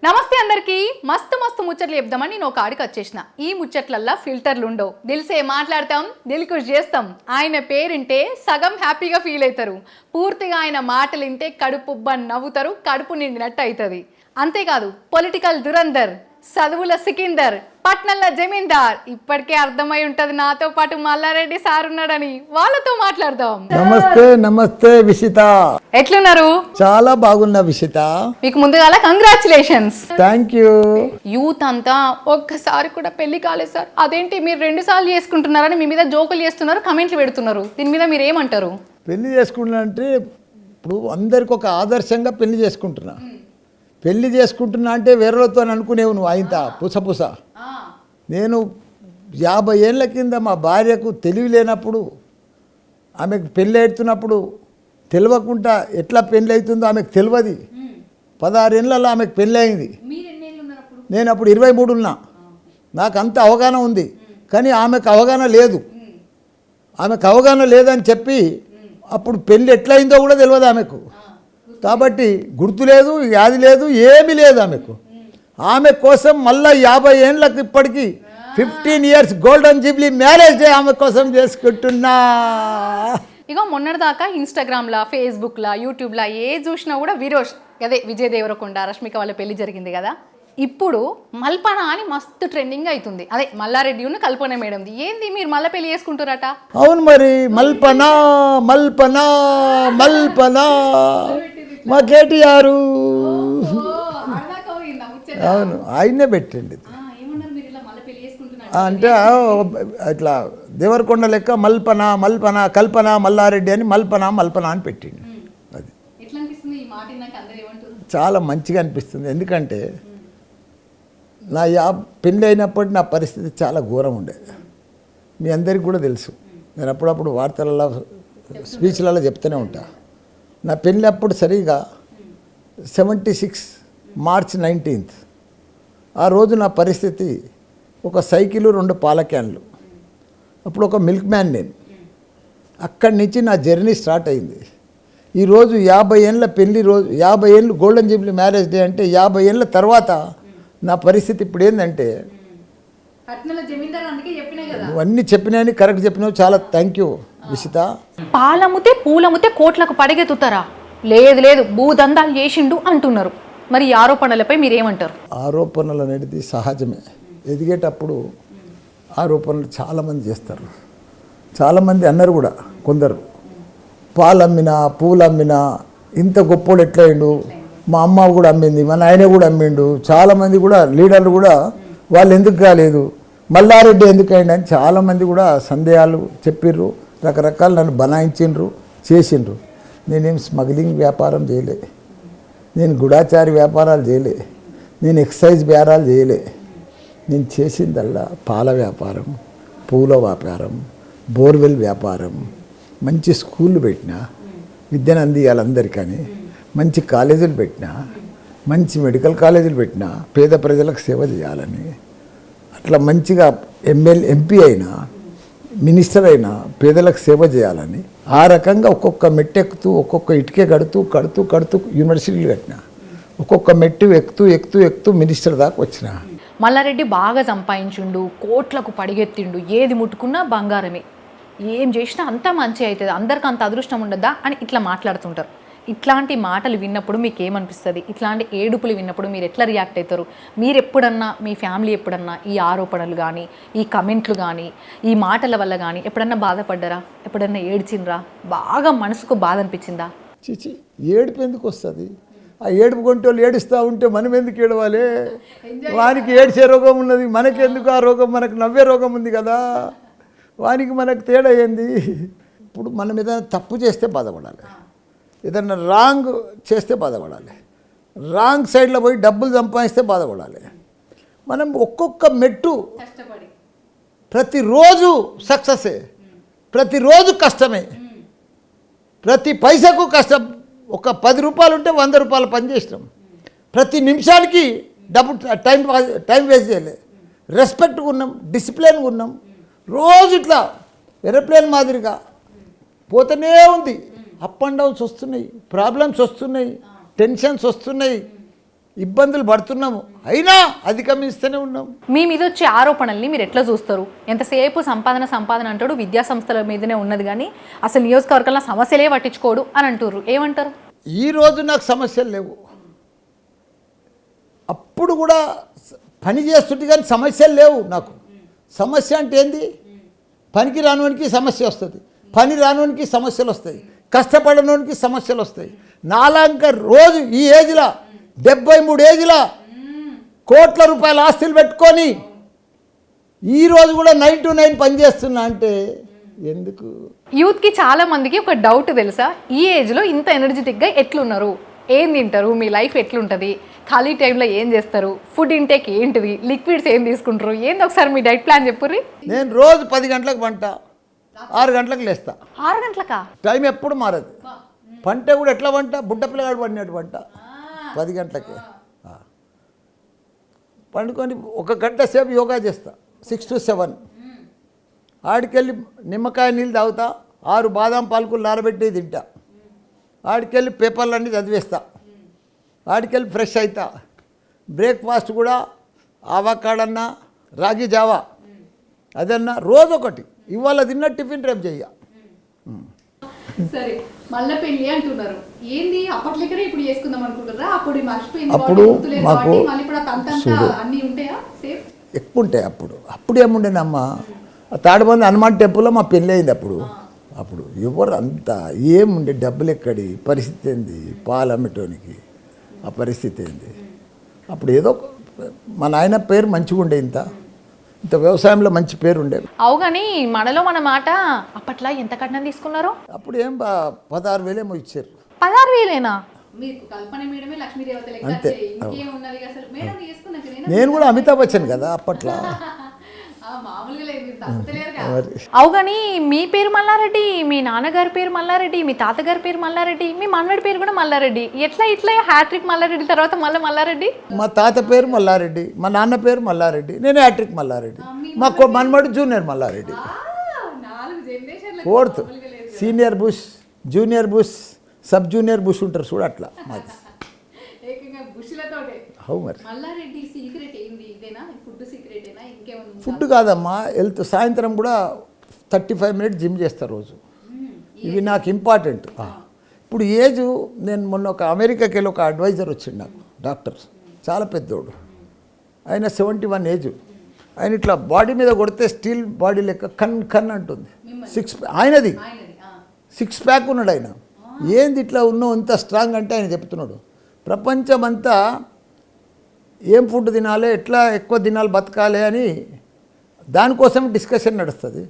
నమస్తే అందరికి మస్తు మస్తు ముచ్చట్లు చెప్దామని నేను ఒక ఆడికి వచ్చేసిన. ఈ ముచ్చట్లల్లా ఫిల్టర్లు ఉండవు. దిల్సే మాట్లాడతాం, దిల్ ఖుష్ చేస్తాం. ఆయన పేరింటే సగం హ్యాపీగా ఫీల్ అవుతారు. పూర్తిగా ఆయన మాటలు వింటే కడుపుబ్బ నవ్వుతారు, కడుపు నిండినట్టు అవుతుంది. అంతేకాదు పొలిటికల్ దురందర్, చదువుల సికిందర్, పట్నంల జమీందార్. ఇప్పటికే అర్థమై ఉంటది నాతో పాటు మల్లారెడ్డి సార్ ఉన్నాడని. వాళ్ళతో మాట్లాడదాం. నమస్తే నమస్తే విషిత. ఎట్లున్నారు? చాలా బాగున్నా విషిత. మీకు ముందుగాల కంగ్రాచులేషన్స్. Thank you. యూత్ అంతా ఒక్కసారి కూడా పెళ్లి కాలేదు సార్, అదేంటి మీరు 2 సార్లు చేసుకుంటున్నారని మీ మీద జోకులు చేస్తున్నారు, కమెంట్లు పెడుతున్నారు. దీని మీద మీరు ఏమంటారు? పెళ్లి చేసుకుంటున్నా అంటే ఇప్పుడు అందరికి ఒక ఆదర్శంగా పెళ్లి చేసుకుంటున్నా. పెళ్లి చేసుకుంటున్నా అంటే వేరేతో అనుకునేవు నువ్వు ఆయన పుసపుస. నేను 50 ఏళ్ళ కింద మా భార్యకు తెలివి లేనప్పుడు, ఆమెకు పెళ్ళి అవుతున్నప్పుడు తెలియకుండా ఎట్లా పెళ్ళి అవుతుందో ఆమెకు తెలియదు. 16 ఏళ్ళలో ఆమెకు పెళ్ళి అయింది. నేను అప్పుడు 23 ఉన్నా. నాకు అంత అవగాహన ఉంది, కానీ ఆమెకు అవగాహన లేదు. ఆమెకు అవగాహన లేదని చెప్పి అప్పుడు పెళ్ళి ఎట్లయిందో కూడా తెలియదు ఆమెకు. కాబట్టి గుర్తు లేదు, వ్యాధి లేదు, ఏమీ లేదు ఆమెకు. ఆమె కోసం మళ్ళీ 50 ఏళ్ళకి ఇప్పటికీ 15 years golden Jubilee marriage day ఆమె కోసం చేసుకుంటున్నా. ఇక మొన్నటిదాకా ఇన్స్టాగ్రామ్లో, ఫేస్బుక్లో, యూట్యూబ్లో ఏ చూసినా కూడా విరోష్, అదే విజయ్ దేవరకొండ రష్మిక వాళ్ళ పెళ్లి జరిగింది కదా. ఇప్పుడు మల్పన అని మస్తు ట్రెండింగ్ అవుతుంది. అదే మల్లారెడ్డి ఉన్న కల్పన మేడం. ఏంది మీరు మళ్ళీ పెళ్లి చేసుకుంటారట? అవును మరి, మల్పన మల్పన మల్పన మా కేటీఆర్. అవును, ఆయనే పెట్టండి. అంటే ఇట్లా దేవరకొండ లెక్క మల్పన మల్పన కల్పన మల్లారెడ్డి అని మల్పన మల్పన అని పెట్టిండు. అది చాలా మంచిగా అనిపిస్తుంది. ఎందుకంటే నా పెళ్ళి అయినప్పటి నా పరిస్థితి చాలా ఘోరం ఉండేది. మీ అందరికీ కూడా తెలుసు. నేను అప్పుడప్పుడు వార్తలలో, స్పీచ్లలో చెప్తూనే ఉంటా. నా పెళ్ళి అప్పుడు సరిగా 76 మార్చ్ 19th. ఆ రోజు నా పరిస్థితి ఒక సైకిలు, 2 పాల క్యాన్లు. అప్పుడు ఒక మిల్క్ మ్యాన్ నేను. అక్కడి నుంచి నా జర్నీ స్టార్ట్ అయింది. ఈరోజు 50 ఏళ్ళ పెళ్ళి రోజు, 50 ఏళ్ళు గోల్డెన్ జూబ్లీ మ్యారేజ్ డే అంటే 50 ఏళ్ళ తర్వాత నా పరిస్థితి ఇప్పుడు ఏంటంటే, నువ్వన్నీ చెప్పినాయని కరెక్ట్ చెప్పినావు. చాలా థ్యాంక్ యూ విషిత. పాలమ్మితే పూలమ్మితే కోట్లకు పడగెత్తుతారా? లేదు లేదు, భూదందాలు చేసిండు అంటున్నారు. మరి ఈ ఆరోపణలపై మీరేమంటారు? ఆరోపణలు అనేది సహజమే. ఎదిగేటప్పుడు ఆరోపణలు చాలామంది చేస్తారు. చాలామంది అన్నారు కూడా. కొందరు పాలమ్మినా పూలమ్మినా ఇంత గొప్పోడు ఎట్లయిండు, మా అమ్మ కూడా అమ్మింది, మా నాయన కూడా అమ్మిండు. చాలామంది కూడా లీడర్లు కూడా వాళ్ళు ఎందుకు కాలేదు, మల్లారెడ్డి ఎందుకు అయిండు అని చాలామంది కూడా సందేహాలు చెప్పిర్రు. రకరకాలు నన్ను బనాయించిండ్రు, చేసిండ్రు. నేనేం స్మగ్లింగ్ వ్యాపారం చేయలే, నేను గుడాచారి వ్యాపారాలు చేయలే, నేను ఎక్సైజ్ బేరాలు చేయలే. నేను చేసిందల్లా పాల వ్యాపారం, పూల వ్యాపారం, బోర్వెల్ వ్యాపారం, మంచి స్కూళ్ళు పెట్టినా, విద్యను అందియాలి అందరికని, మంచి కాలేజీలు పెట్టినా, మంచి మెడికల్ కాలేజీలు పెట్టినా, పేద ప్రజలకు సేవ చేయాలని. అట్లా మంచిగా ఎంపీ అయినా, మినిస్టర్ అయినా పేదలకు సేవ చేయాలని. ఆ రకంగా ఒక్కొక్క మెట్టెక్కుతూ, ఒక్కొక్క ఇటుకే కడుతూ కడుతూ కడుతూ యూనివర్సిటీలు కట్టిన. ఒక్కొక్క మెట్టు ఎక్కుతూ ఎక్కుతూ ఎక్కుతూ మినిస్టర్ దాకా వచ్చిన. మల్లారెడ్డి బాగా సంపాదించిండు, కోట్లకు పడిగెత్తిండు, ఏది ముట్టుకున్నా బంగారమే, ఏం చేసినా అంతా మంచి అవుతుంది, అందరికి అంత అదృష్టం ఉండద్దా అని ఇట్లా మాట్లాడుతుంటారు. ఇట్లాంటి మాటలు విన్నప్పుడు మీకు ఏమనిపిస్తుంది? ఇట్లాంటి ఏడుపులు విన్నప్పుడు మీరు ఎట్లా రియాక్ట్ అవుతారు? మీరు ఎప్పుడన్నా, మీ ఫ్యామిలీ ఎప్పుడన్నా ఈ ఆరోపణలు కానీ, ఈ కమెంట్లు కానీ, ఈ మాటల వల్ల కానీ ఎప్పుడన్నా బాధపడ్డారా? ఎప్పుడన్నా ఏడ్చిండ్రా? బాగా మనసుకు బాధ అనిపించిందా? చిచి, ఏడుపు ఎందుకు వస్తుంది? ఆ ఏడుపు కొంటే వాళ్ళు ఏడుస్తూ ఉంటే మనం ఎందుకు ఏడవాలి? వానికి ఏడ్చే రోగం ఉన్నది, మనకెందుకు ఆ రోగం? మనకు నవ్వే రోగం ఉంది కదా. వానికి మనకు తేడా ఏంది? ఇప్పుడు మనం ఏదైనా తప్పు చేస్తే బాధపడాలి, ఏదన్నా రాంగ్ చేస్తే బాధపడాలి, రాంగ్ సైడ్లో పోయి డబ్బులు సంపాదిస్తే బాధపడాలి. మనం ఒక్కొక్క మెట్టు ప్రతిరోజు సక్సెసే, ప్రతిరోజు కష్టమే, ప్రతి పైసకు కష్టం. ఒక 10 రూపాయలు ఉంటే 100 రూపాయలు పని చేసినాం. ప్రతి నిమిషానికి డబ్బు టైం వేస్ట్ చేయలే. రెస్పెక్ట్గా ఉన్నాం, డిసిప్లిన్గా ఉన్నాం. రోజు ఇట్లా ఏరోప్లేన్ మాదిరిగా పోతూనే ఉంది. అప్ అండ్ డౌన్స్ వస్తున్నాయి, ప్రాబ్లమ్స్ వస్తున్నాయి, టెన్షన్స్ వస్తున్నాయి. ఇబ్బందులు పడుతున్నాము, అయినా అధిగమిస్తూనే ఉన్నాము. మీ మీద వచ్చే ఆరోపణల్ని మీరు ఎట్లా చూస్తారు? ఎంతసేపు సంపాదన అంటాడు, విద్యా సంస్థల మీదనే ఉన్నది కానీ అసలు నియోజకవర్గంలో సమస్యలే పట్టించుకోడు అని అంటారు. ఏమంటారు? ఈరోజు నాకు సమస్యలు లేవు, అప్పుడు కూడా పని చేస్తుంటే కానీ సమస్యలు లేవు నాకు. సమస్య అంటే ఏంది? పనికి రానివానికి సమస్య వస్తుంది, పని రానివానికి సమస్యలు వస్తాయి, కష్టపడడానికి సమస్యలు వస్తాయి. నాలాంక రోజు ఈ ఏజ్లో 73 ఏజ్లో కోట్ల రూపాయల ఆస్తులు పెట్టుకొని ఈరోజు కూడా 9 to 9 పని చేస్తున్నా అంటే ఎందుకు? యూత్కి చాలా మందికి ఒక డౌట్ తెలుసా, ఈ ఏజ్లో ఇంత ఎనర్జెటిక్గా ఎట్లున్నారు, ఏం తింటారు, మీ లైఫ్ ఎట్లుంటుంది, ఖాళీ టైంలో ఏం చేస్తారు, ఫుడ్ ఇంటేక్ ఏంటిది, లిక్విడ్స్ ఏం తీసుకుంటారు, ఏంది ఒకసారి మీ డైట్ ప్లాన్ చెప్పుర్రి. నేను రోజు 10 గంటలకు పంట, 6 గంటలకు లేస్తా. 6 గంటలకా? టైం ఎప్పుడు మారదు. పంట కూడా ఎట్లా వంట, బుడ్డ పిల్లగాడు పడినట్టు వంట 10 గంటలకే పండుకొని 1 గంట సేపు యోగా చేస్తా 6 to 7. ఆడికెళ్ళి నిమ్మకాయ నీళ్ళు తాగుతా, 6 బాదం పాలకులు నానబెట్టి తింటా, ఆడికెళ్ళి పేపర్లన్నీ చదివేస్తా, ఆడికెళ్ళి ఫ్రెష్ అవుతా. బ్రేక్ఫాస్ట్ కూడా ఆవకాడన్నా రాగి జావా అదన్నా రోజు ఒకటి. ఇవాళ తిన్న టిఫిన్ రేపు చెయ్య. సరే, మళ్ళీ పెళ్ళి అంటున్నారు, ఏంది అప్పట్లెక్కడే ఇప్పుడు చేసుకుందాం అనుకుంటారా? అప్పుడు మర్చిపోయింది, అప్పుడు మాకు అన్నీ ఉంటాయా సేఫ్? ఎక్కువ ఉంటాయి. అప్పుడు ఏముండేనమ్మా, తాడుబంది హనుమాన్ టెంపుల్లో మా పెళ్ళి అయింది. అప్పుడు ఎవరు అంతా ఏముండే, డబ్బులు ఎక్కడి, పరిస్థితి ఏంది, పాలు అమ్మటోనికి ఆ పరిస్థితి ఏంది. అప్పుడు ఏదో మా నాయన పేరు మంచిగా ఉండే, ఇంత వ్యవసాయంలో మంచి పేరు ఉండేది. అవు కానీ మనలో మన మాట, అప్పట్లో ఎంత కట్నం తీసుకున్నారు? అప్పుడు ఏం 16,000 ఏమో ఇచ్చారు. 16,000ఏనా? అంతే. నేను కూడా అమితాబ్ బచ్చన్ కదా అప్పట్లో. అవు కానీ మీ పేరు మల్లారెడ్డి, మీ నాన్నగారి పేరు మల్లారెడ్డి, మీ తాతగారి పేరు మల్లారెడ్డి, మీ మనవడి పేరు కూడా మల్లారెడ్డి. ఇట్లా హ్యాట్రిక్ మల్లారెడ్డి తర్వాత మళ్ళీ మల్లారెడ్డి? మా తాత పేరు మల్లారెడ్డి, మా నాన్న పేరు మల్లారెడ్డి, నేను హ్యాట్రిక్ మల్లారెడ్డి, మా మనమడు junior Mallareddy. 4th senior Bush, junior Bush, sub junior Bush ఉంటారు చూడు, అట్లా మాది. ఫుడ్ కాదమ్మా, హెల్త్. సాయంత్రం కూడా 35 minutes జిమ్ చేస్తా రోజు. ఇవి నాకు ఇంపార్టెంట్. ఇప్పుడు ఏజ్, నేను మొన్న ఒక అమెరికాకి వెళ్ళి ఒక అడ్వైజర్ వచ్చిండు నాకు, డాక్టర్, చాలా పెద్దోడు, ఆయన 71 ఏజ్. ఆయన ఇట్లా బాడీ మీద కొడితే స్టీల్ బాడీ లెక్క కన్ అంటుంది. ఆయనది 6 ప్యాక్ ఉన్నాడు ఆయన. ఏంది ఇట్లా ఉన్నావు ఇంత స్ట్రాంగ్ అంటే ఆయన చెప్తున్నాడు, ప్రపంచమంతా ఏం ఫుడ్ తినాలి, ఎట్లా ఎక్కువ తినాలి, బతకాలి అని దానికోసం డిస్కషన్ నడుస్తుంది.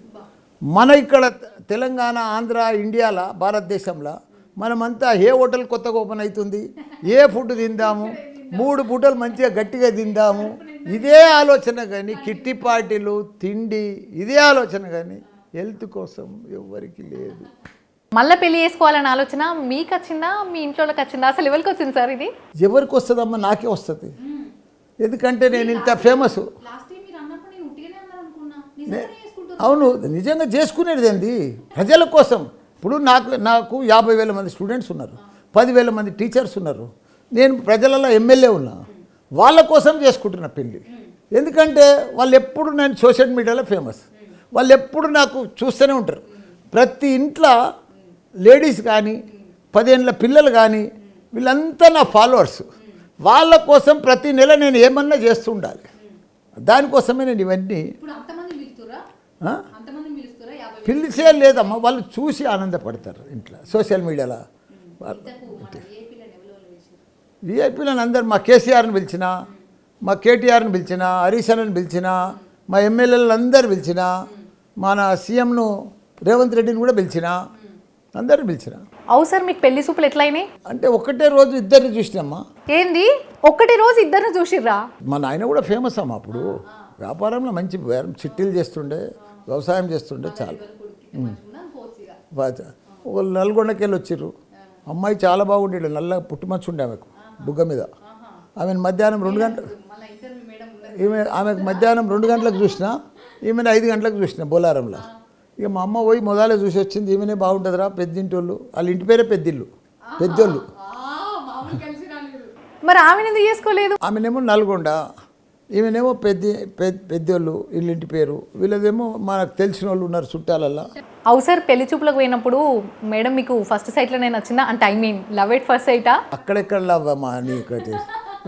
మన ఇక్కడ తెలంగాణ, ఆంధ్ర, ఇండియాలో, భారతదేశంలో మనమంతా ఏ హోటల్ కొత్తగా ఓపెన్ అవుతుంది, ఏ ఫుడ్ తిందాము, 3 పూటలు మంచిగా గట్టిగా తిందాము, ఇదే ఆలోచన. కానీ కిట్టి పార్టీలు, తిండి, ఇదే ఆలోచన. కానీ హెల్త్ కోసం ఎవరికి లేదు. మళ్ళీ పెళ్లి చేసుకోవాలనే ఆలోచన మీకు వచ్చిందా, మీ ఇంట్లోకి వచ్చిందా, అసలు ఎవరికి వచ్చింది సార్ ఇది? ఎవరికి వస్తుందమ్మా, నాకే వస్తుంది. ఎందుకంటే నేను ఇంత ఫేమస్. అవును, నిజంగా చేసుకునేది ఏంది, ప్రజల కోసం. ఇప్పుడు నాకు 50,000 మంది స్టూడెంట్స్ ఉన్నారు, 10,000 మంది టీచర్స్ ఉన్నారు, నేను ప్రజలలో ఎమ్మెల్యే ఉన్నా, వాళ్ళ కోసం చేసుకుంటున్నా పెళ్ళి. ఎందుకంటే వాళ్ళు ఎప్పుడు, నేను సోషల్ మీడియాలో ఫేమస్, వాళ్ళు ఎప్పుడు నాకు చూస్తూనే ఉంటారు. ప్రతి ఇంట్లో లేడీస్ కానీ, 10 ఏళ్ళ పిల్లలు కానీ, వీళ్ళంతా నా ఫాలోవర్స్. వాళ్ళ కోసం ప్రతి నెల నేను ఏమన్నా చేస్తూ ఉండాలి. దానికోసమే నేను ఇవన్నీ. పిలిచే లేదమ్మా, వాళ్ళు చూసి ఆనందపడతారు ఇంట్లో, సోషల్ మీడియాలో. విఐపీలను అందరు, మా కేసీఆర్ని పిలిచిన, మా కేటీఆర్ని పిలిచిన, హరీష్ అన్నని పిలిచిన, మా ఎమ్మెల్యేలను అందరు పిలిచిన, మన సీఎంను రేవంత్ రెడ్డిని కూడా పిలిచిన, అందరిని పిలిచిన. అవు సార్, మీకు పెళ్లి సూపులు ఎట్లయినాయి? అంటే ఒకటే రోజు ఇద్దరిని చూసినమ్మా. ఏంది ఒకటి రోజు ఇద్దరిని చూసిర్రా? మా నాయన కూడా ఫేమస్ అమ్మా. అప్పుడు వ్యాపారంలో మంచి చిట్టీలు చేస్తుండే, వ్యవసాయం చేస్తుండే. చాలా ఒక నల్గొండకి వెళ్ళి వచ్చిర్రు. అమ్మాయి చాలా బాగుండేది, నల్ల పుట్టుమచ్చు ఉండే ఆమెకు బుగ్గ మీద. ఆమెను మధ్యాహ్నం 2 గంటలకు, ఆమెకు మధ్యాహ్నం 2 గంటలకు చూసిన, ఈమెను 5 గంటలకు చూసిన బోలారంలో. ఇక మా అమ్మ పోయి మొదలే చూసి వచ్చింది, ఈమెనే బాగుంటుందిరా, పెద్దింటి వాళ్ళు, వాళ్ళ ఇంటి పేరే పెద్దోళ్ళు. మరి ఆమెను ఎందుకు చేసుకోలేదు? ఆమెనేమో నల్గొండ, ఈమెనేమో పెద్దోళ్ళు ఇల్లింటి పేరు, వీళ్ళదేమో మనకు తెలిసిన వాళ్ళు ఉన్నారు చుట్టాలల్లో. అవు సార్, పెళ్లి చూపులకు పోయినప్పుడు మేడం మీకు ఫస్ట్ సైట్లోనే నచ్చిందా? అంటే I mean love at first సైటా? అక్కడెక్కడ లవ్ అమ్మా నీకైతే.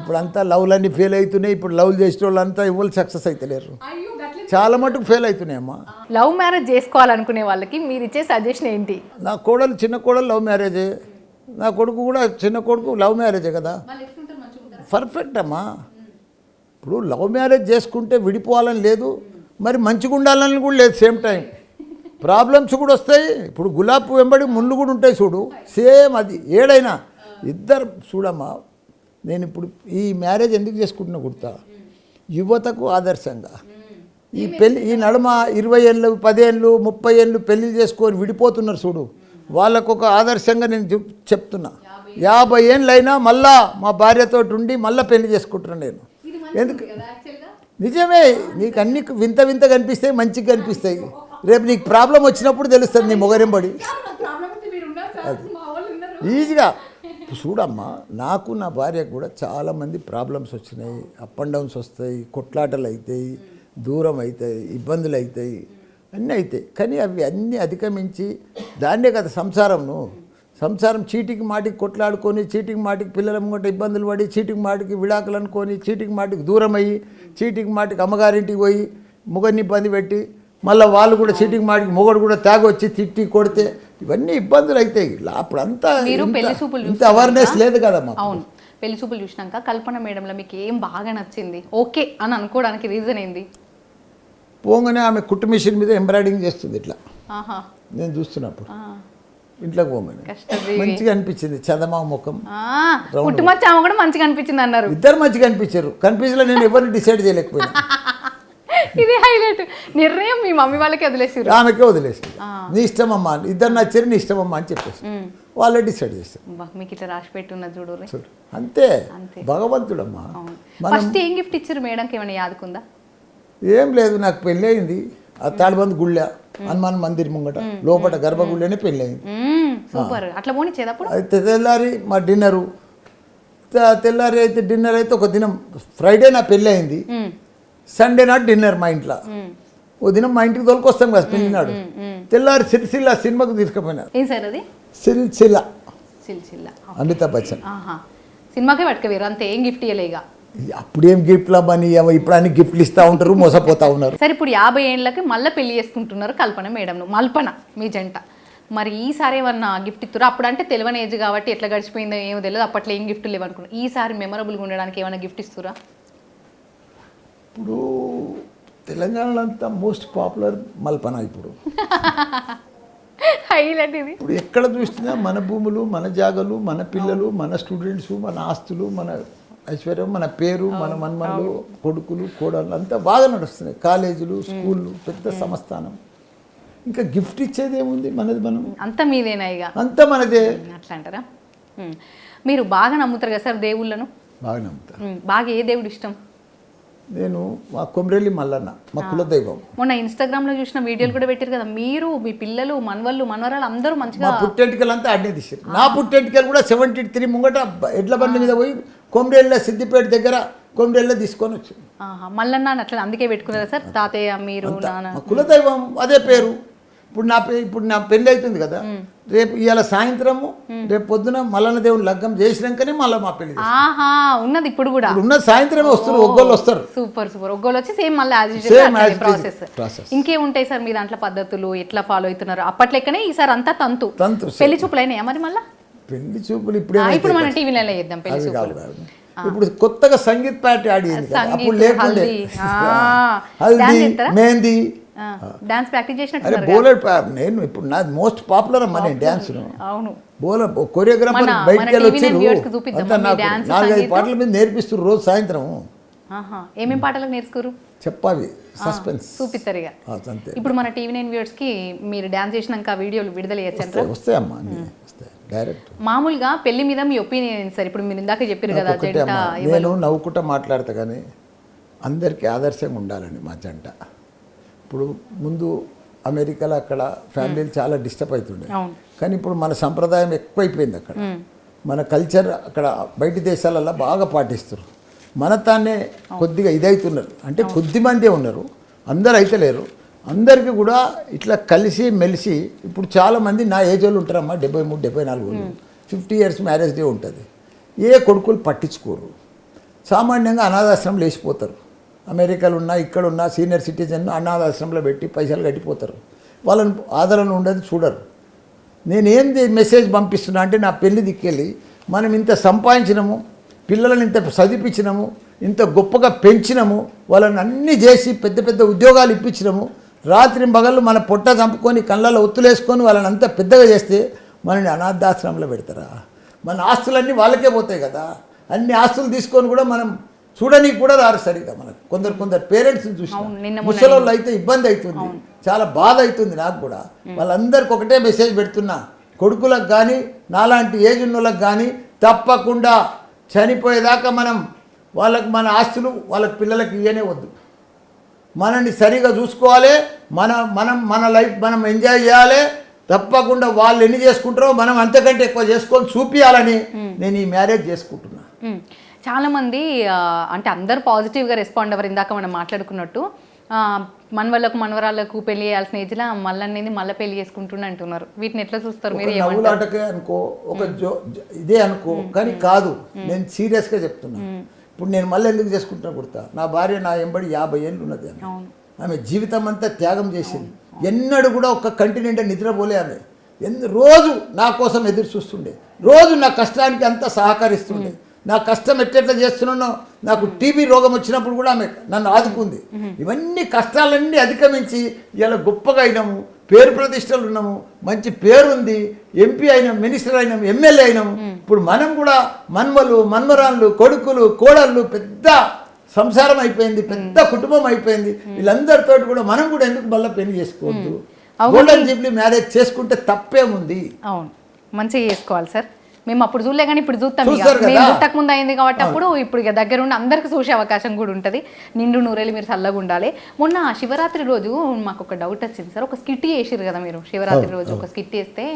ఇప్పుడు అంతా లవ్లన్నీ ఫెయిల్ అవుతున్నాయి. ఇప్పుడు లవ్ చేసిన వాళ్ళు అంతా ఎవరు సక్సెస్ అవుతలేరు, చాలా మటుకు ఫెయిల్ అవుతున్నాయమ్మా. లవ్ మ్యారేజ్ చేసుకోవాలనుకునే వాళ్ళకి మీరు ఇచ్చే సజెషన్ ఏంటి? నా కోడలు చిన్న కోడలు లవ్ మ్యారేజే, నా కొడుకు కూడా చిన్న కొడుకు లవ్ మ్యారేజే కదా, పర్ఫెక్ట్ అమ్మా. ఇప్పుడు లవ్ మ్యారేజ్ చేసుకుంటే విడిపోవాలని లేదు, మరి మంచిగా ఉండాలని కూడా లేదు. సేమ్ టైం ప్రాబ్లమ్స్ కూడా వస్తాయి. ఇప్పుడు గులాబీ వెంబడి ముళ్ళు కూడా ఉంటాయి చూడు, సేమ్ అది ఏడైనా ఇద్దరు చూడమ్మా. నేను ఇప్పుడు ఈ మ్యారేజ్ ఎందుకు చేసుకుంటున్నా గుర్తా, యువతకు ఆదర్శంగా. ఈ పెళ్ళి ఈ నడుమ 20 ఏళ్ళు 10 ఏళ్ళు 30 ఏళ్ళు పెళ్ళి చేసుకొని విడిపోతున్నారు చూడు, వాళ్ళకు ఒక ఆదర్శంగా నేను చెప్తున్నా. 50 ఏళ్ళు అయినా మళ్ళా మా భార్యతో ఉండి మళ్ళీ పెళ్లి చేసుకుంటున్నాను నేను. ఎందుకు? నిజమే, నీకు అన్ని వింత వింత కనిపిస్తాయి, మంచిగా కనిపిస్తాయి. రేపు నీకు ప్రాబ్లం వచ్చినప్పుడు తెలుస్తుంది నీ మొగరెంబడి ఈజీగా. చూడమ్మా, నాకు నా భార్యకు కూడా చాలామంది ప్రాబ్లమ్స్ వచ్చినాయి, అప్ అండ్ డౌన్స్ వస్తాయి, కొట్లాటలు అవుతాయి, దూరం అవుతాయి, ఇబ్బందులు అవుతాయి, అన్నీ అవుతాయి. కానీ అవి అన్నీ అధిగమించి దాన్నే కదా సంసారంను. సంసారం చీటికి మాటికి కొట్లాడుకొని, చీటికి మాటికి పిల్లల ముంగట ఇబ్బందులు పడి, చీటికి మాటికి విడాకులు అనుకొని, చీటికి మాటికి దూరం అయ్యి, చీటికి మాటికి అమ్మగారింటికి పోయి మొగడిని ఇబ్బంది పెట్టి, మళ్ళీ వాళ్ళు కూడా చీటికి మాటికి మొగడు కూడా తాగొచ్చి తిట్టి కొడితే ఇవన్నీ ఇబ్బందులు అవుతాయి. అప్పుడంతా ఇంత అవేర్నెస్ లేదు కదమ్మా. అవును, పెళ్లి చూపులు చూసినాక కల్పన మేడంలో మీకు ఏం బాగా నచ్చింది, ఓకే అని అనుకోవడానికి రీజన్ ఏంది? పోగానే ఆమె కుట్టు మిషన్ మీద ఎంబ్రాయిడింగ్ చేస్తుంది ఇట్లా, నేను చూస్తున్నప్పుడు ఇంట్లోకి పోగానే మంచిగా అనిపించింది. చందమామ ముఖం, కుటుంబచ్చ ఆమె కూడా మంచిగా అనిపించింది అన్నారు. ఇద్దరు మంచిగా అనిపించారు. కనిపించలే, నేను ఎవరిని డిసైడ్ చేయలేకపోయినా. ఇది హైలైట్. నిర్ణయం మీ మమ్మీ వాళ్ళకి వదిలేసారు, ఆమెకే వదిలేసి నీ ఇష్టం అమ్మా, ఇద్దరు నచ్చారు నీ ఇష్టం అమ్మా అని చెప్పేసి వాళ్ళే డిసైడ్ చేస్తారు. మీకు ఇట్లా రాసి పెట్టున్న చూడు, అంతే భగవంతుడమ్మా. ఫస్ట్ ఏం గిఫ్ట్ ఇచ్చారు మేడంకి, ఏమైనా యాదుకుందా? ఏం లేదు, నాకు పెళ్ళి అయింది ఆ తాడిబంద్ గుళ్ళ హనుమాన్ మందిర్ ముంగట లోపల గర్భగుళ్ళనే పెళ్ళి అయింది. సూపర్. అట్లా పోనిచ్చేదప్పుడు అయితే తెల్లారి మా డిన్నరు, తెల్లారి అయితే డిన్నర్ అయితే ఒక దినం ఫ్రైడే నా పెళ్ళి అయింది, సండే నాడు డిన్నర్ మా ఇంట్లో. ఓ దినం మా ఇంటికి తోలుకొస్తాం కదా పెళ్లి నాడు, తెల్లారి సిరిసిల్ల సినిమాకు తీసుకుపోయినారు. ఏం సార్ అది? సిరిసిల్ల, సిరిసిల్ల అమితాబ్ బచ్చన్ సినిమాకే పట్టుకోవేరు అంతే, ఏం గిఫ్ట్ ఇవ్వలేగా. అప్పుడేం గిఫ్ట్లు అవ్వని, ఇప్పుడు అన్ని గిఫ్ట్లు ఇస్తూ ఉంటారు, మోసపోతూ ఉన్నారు. సరే, ఇప్పుడు 50 ఏళ్ళకి మళ్ళీ పెళ్లి చేసుకుంటున్నారు కల్పన మేడంను, మల్పన మీ జంట. మరి ఈసారి ఏమన్నా గిఫ్ట్ ఇస్తురా? అప్పుడు అంటే తెలియని ఏజ్ కాబట్టి ఎట్లా గడిచిపోయిందో ఏమో తెలియదు, అప్పట్లో ఏం గిఫ్ట్లు లేవనుకున్నాను. ఈసారి మెమరబుల్గా ఉండడానికి ఏమైనా గిఫ్ట్ ఇస్తురా? ఇప్పుడు తెలంగాణలో అంతా మోస్ట్ పాపులర్ మల్పన. ఇప్పుడు హైలైట్ ఇది. ఇప్పుడు ఎక్కడ చూసినా మన భూములు, మన జాగలు, మన పిల్లలు, మన స్టూడెంట్స్, మన ఆస్తులు, మన ఐశ్వర్యం, మన పేరు, మన మన్మలు, కొడుకులు, కోడళ్ళు అంతా బాగా నడుస్తున్నాయి. కాలేజీలు, స్కూళ్ళు, పెద్ద సంస్థానం. ఇంకా గిఫ్ట్ ఇచ్చేది ఏముంది, మనది మనం అంతా మీదేనా? ఇక అంతా మనదే. అట్లా అంటారా? మీరు బాగా నమ్ముతారు కదా సార్ దేవుళ్ళను? బాగా నమ్ముతారు. బాగా ఏ దేవుడు ఇష్టం? నేను మా కొమరెల్లి మల్లన్న, మా కులదైవం. మొన్న ఇన్స్టాగ్రామ్లో చూసిన వీడియోలు కూడా పెట్టారు కదా, మీరు మీ పిల్లలు మనవళ్ళు మనవరాలు అందరూ మంచిగా. మా పుట్టెంటికలు అంతా అడ్డే తీసారు. నా పుట్టెంటికలు కూడా 73 ముంగట ఎడ్ల బండి మీద పోయి కొమరెల్లి సిద్దిపేట దగ్గర కొమరెల్లి తీసుకొని వచ్చి మల్లన్న అట్లా అందుకే పెట్టుకున్నారా సార్? తాతయ్య మీరు నాన్న కులదైవం అదే పేరు. ఇప్పుడు నా పెళ్ళి అవుతుంది కదా, రేపు ఇవాళ సాయంత్రము రేపు పొద్దున మల్లన్న దేవుని లగ్గం చేసినాకనే మళ్ళీ మా పెళ్లి ఉన్నది. ఇప్పుడు కూడా ఉన్న సాయంత్రమే వస్తారు, ఒగ్గోళ్ళు వస్తారు. Super super. ఒగ్గోళ్ళు వచ్చి సేమ్ మళ్ళీ ప్రాసెస్. ఇంకేముంటాయి సార్ మీ దాంట్లో పద్ధతులు, ఎట్లా ఫాలో అవుతున్నారు? అప్పట్లెక్కనే ఈసారి అంతా తంతు. పెళ్లి చూపులు అయినాయా మరి? మళ్ళీ పెళ్లి చూపులు ఇప్పుడు మన టీవీలలో చేద్దాం పెళ్లి చూపులు. ఇప్పుడు కొత్తగా సంగీత్ పార్టీ ఆడింది, అప్పుడు లేకుండే. మెహందీ, డాన్స్ ప్రాక్టీస్ చేసినట్టు. బోలర్ నేను ఇప్పుడు నా మోస్ట్ పాపులర్ అమ్మా నేను డాన్స్. అవును, బోలర్ కొరియోగ్రాఫర్ బయటికి వెళ్ళి వచ్చారు, 4-5 పాటల మీద నేర్పిస్తారు రోజు సాయంత్రం. ఏమేం పాటలకు నేర్చుకోరు చెప్పాలి, సస్పెన్స్ చూపిస్తారు ఇక. ఇప్పుడు మన టీవీ9 వ్యూవర్స్ కి మీరు డాన్స్ చేసినాక వీడియోలు విడుదల చేయొచ్చు. వస్తాయమ్మా డైరెక్ట్. మామూలుగా పెళ్లి మీద మీ ఒపీనియన్ సార్? ఇప్పుడు మీరు ఇందాక చెప్పారు కదా జంట, నేను నవ్వుకుంటా మాట్లాడతా కానీ అందరికీ ఆదర్శంగా ఉండాలని మా జంట. ఇప్పుడు ముందు అమెరికాలో అక్కడ ఫ్యామిలీలు చాలా డిస్టర్బ్ అవుతుండే, కానీ ఇప్పుడు మన సంప్రదాయం ఎక్కువైపోయింది అక్కడ. మన కల్చర్ అక్కడ బయట దేశాలలో బాగా పాటిస్తారు. మన తానే కొద్దిగా ఇదవుతున్నారు, అంటే కొద్ది మందే ఉన్నారు, అందరు అయితే లేరు. అందరికీ కూడా ఇట్లా కలిసి మెలిసి ఇప్పుడు చాలామంది నా ఏజ్ వాళ్ళు ఉంటారమ్మా, 73, 74 వాళ్ళు, 50 years మ్యారేజ్ డే ఉంటుంది. ఏ కొడుకులు పట్టించుకోరు, సామాన్యంగా అనాథాశ్రమంలో వేసిపోతారు. అమెరికాలో ఉన్నా ఇక్కడ ఉన్న సీనియర్ సిటిజన్ అనాథాశ్రమంలో పెట్టి పైసలు కట్టిపోతారు. వాళ్ళని ఆదరణ ఉండదు, చూడరు. నేనేంది మెసేజ్ పంపిస్తున్నా అంటే నా పెళ్లి దిక్కెళ్ళి మనం ఇంత సంపాదించినాము, పిల్లలను ఇంత చదివించినాము, ఇంత గొప్పగా పెంచినాము, వాళ్ళని అన్నీ చేసి పెద్ద పెద్ద ఉద్యోగాలు ఇప్పించినాము, రాత్రి పగళ్ళు మన పొట్ట చంపుకొని కళ్ళల్లో ఒత్తులేసుకొని వాళ్ళని అంతా పెద్దగా చేస్తే మనని అనాథాశ్రమంలో పెడతారా? మన ఆస్తులన్నీ వాళ్ళకే పోతాయి కదా. అన్ని ఆస్తులు తీసుకొని కూడా మనం చూడడానికి కూడా రారు సరిగా. మనకు కొందరు పేరెంట్స్ని చూసి ముసలోళ్ళు అయితే ఇబ్బంది అవుతుంది, చాలా బాధ అవుతుంది నాకు కూడా. వాళ్ళందరికీ ఒకటే మెసేజ్ పెడుతున్నా, కొడుకులకు కానీ నాలాంటి ఏజ్ ఉన్న వాళ్ళకి కానీ తప్పకుండా చనిపోయేదాకా మనం వాళ్ళకి మన ఆస్తులు వాళ్ళకి పిల్లలకి ఇయ్యనే వద్దు. మనల్ని సరిగా చూసుకోవాలి, మన లైఫ్ మనం ఎంజాయ్ చేయాలి. తప్పకుండా వాళ్ళు ఎన్ని చేసుకుంటారో మనం అంతకంటే ఎక్కువ చేసుకొని చూపించాలని నేను ఈ మ్యారేజ్ చేసుకుంటున్నా. చాలామంది అంటే అందరు పాజిటివ్గా రెస్పాండ్ అవ్వరు. ఇందాక మనం మాట్లాడుకున్నట్టు మనవాళ్ళకు మనవరాళ్ళకు పెళ్లి చేయాల్సిన ఏజ్లో మళ్ళీ మళ్ళీ పెళ్లి చేసుకుంటున్నా అంటున్నారు. వీటిని ఎట్లా చూస్తారు మీరు? నవ్వులాటకే అనుకో, ఒక ఇదే అనుకో, కానీ కాదు. నేను సీరియస్గా చెప్తున్నా. ఇప్పుడు నేను మళ్ళీ ఎందుకు చేసుకుంటున్నా కుడతా, నా భార్య నా ఎంబడి 50 ఏళ్ళు ఉన్నది. ఆమె జీవితం అంతా త్యాగం చేసింది. ఎన్నడూ కూడా ఒక్క కంటి నిండా నిద్రపోలే ఆమె. రోజు నా కోసం ఎదురు చూస్తుండే, రోజు నా కష్టానికి అంతా సహకరిస్తుండే. నా కష్టం ఎట్లా చేస్తున్నానో, నాకు టీబీ రోగం వచ్చినప్పుడు కూడా ఆమె నన్ను ఆదుకుంది. ఇవన్నీ కష్టాలన్నీ అధిగమించి ఇలా గొప్పగా అయినాము, పేరు ప్రతిష్టలు ఉన్నాము, మంచి పేరుంది, ఎంపీ అయినాం, మినిస్టర్ అయినాం, ఎమ్మెల్యే అయినాము. ఇప్పుడు మనం కూడా మన్మలు, మన్మరాళ్ళు, కొడుకులు, కోడళ్ళు, పెద్ద సంసారం అయిపోయింది, పెద్ద కుటుంబం అయిపోయింది. వీళ్ళందరితో కూడా మనం కూడా ఎందుకు మళ్ళీ పెళ్లి చేసుకోవద్దు? గోల్డెన్ జూబ్లీ మ్యారేజ్ చేసుకుంటే తప్పేముంది? అవును, మంచిగా చేసుకోవాలి సార్. మేము అప్పుడు చూడలే కానీ ఇప్పుడు చూస్తాం. పుట్టక ముందు అయింది కాబట్టి అప్పుడు ఇప్పుడు ఇక దగ్గర ఉండి అందరికి చూసే అవకాశం కూడా ఉంటుంది. నిండు నూరేళ్ళు మీరు చల్లగా ఉండాలి. మొన్న శివరాత్రి రోజు మాకు ఒక డౌట్ వచ్చింది సార్. ఒక స్కిట్ చేసిరు కదా మీరు, శివరాత్రి రోజు ఒక స్కిట్ చేస్తే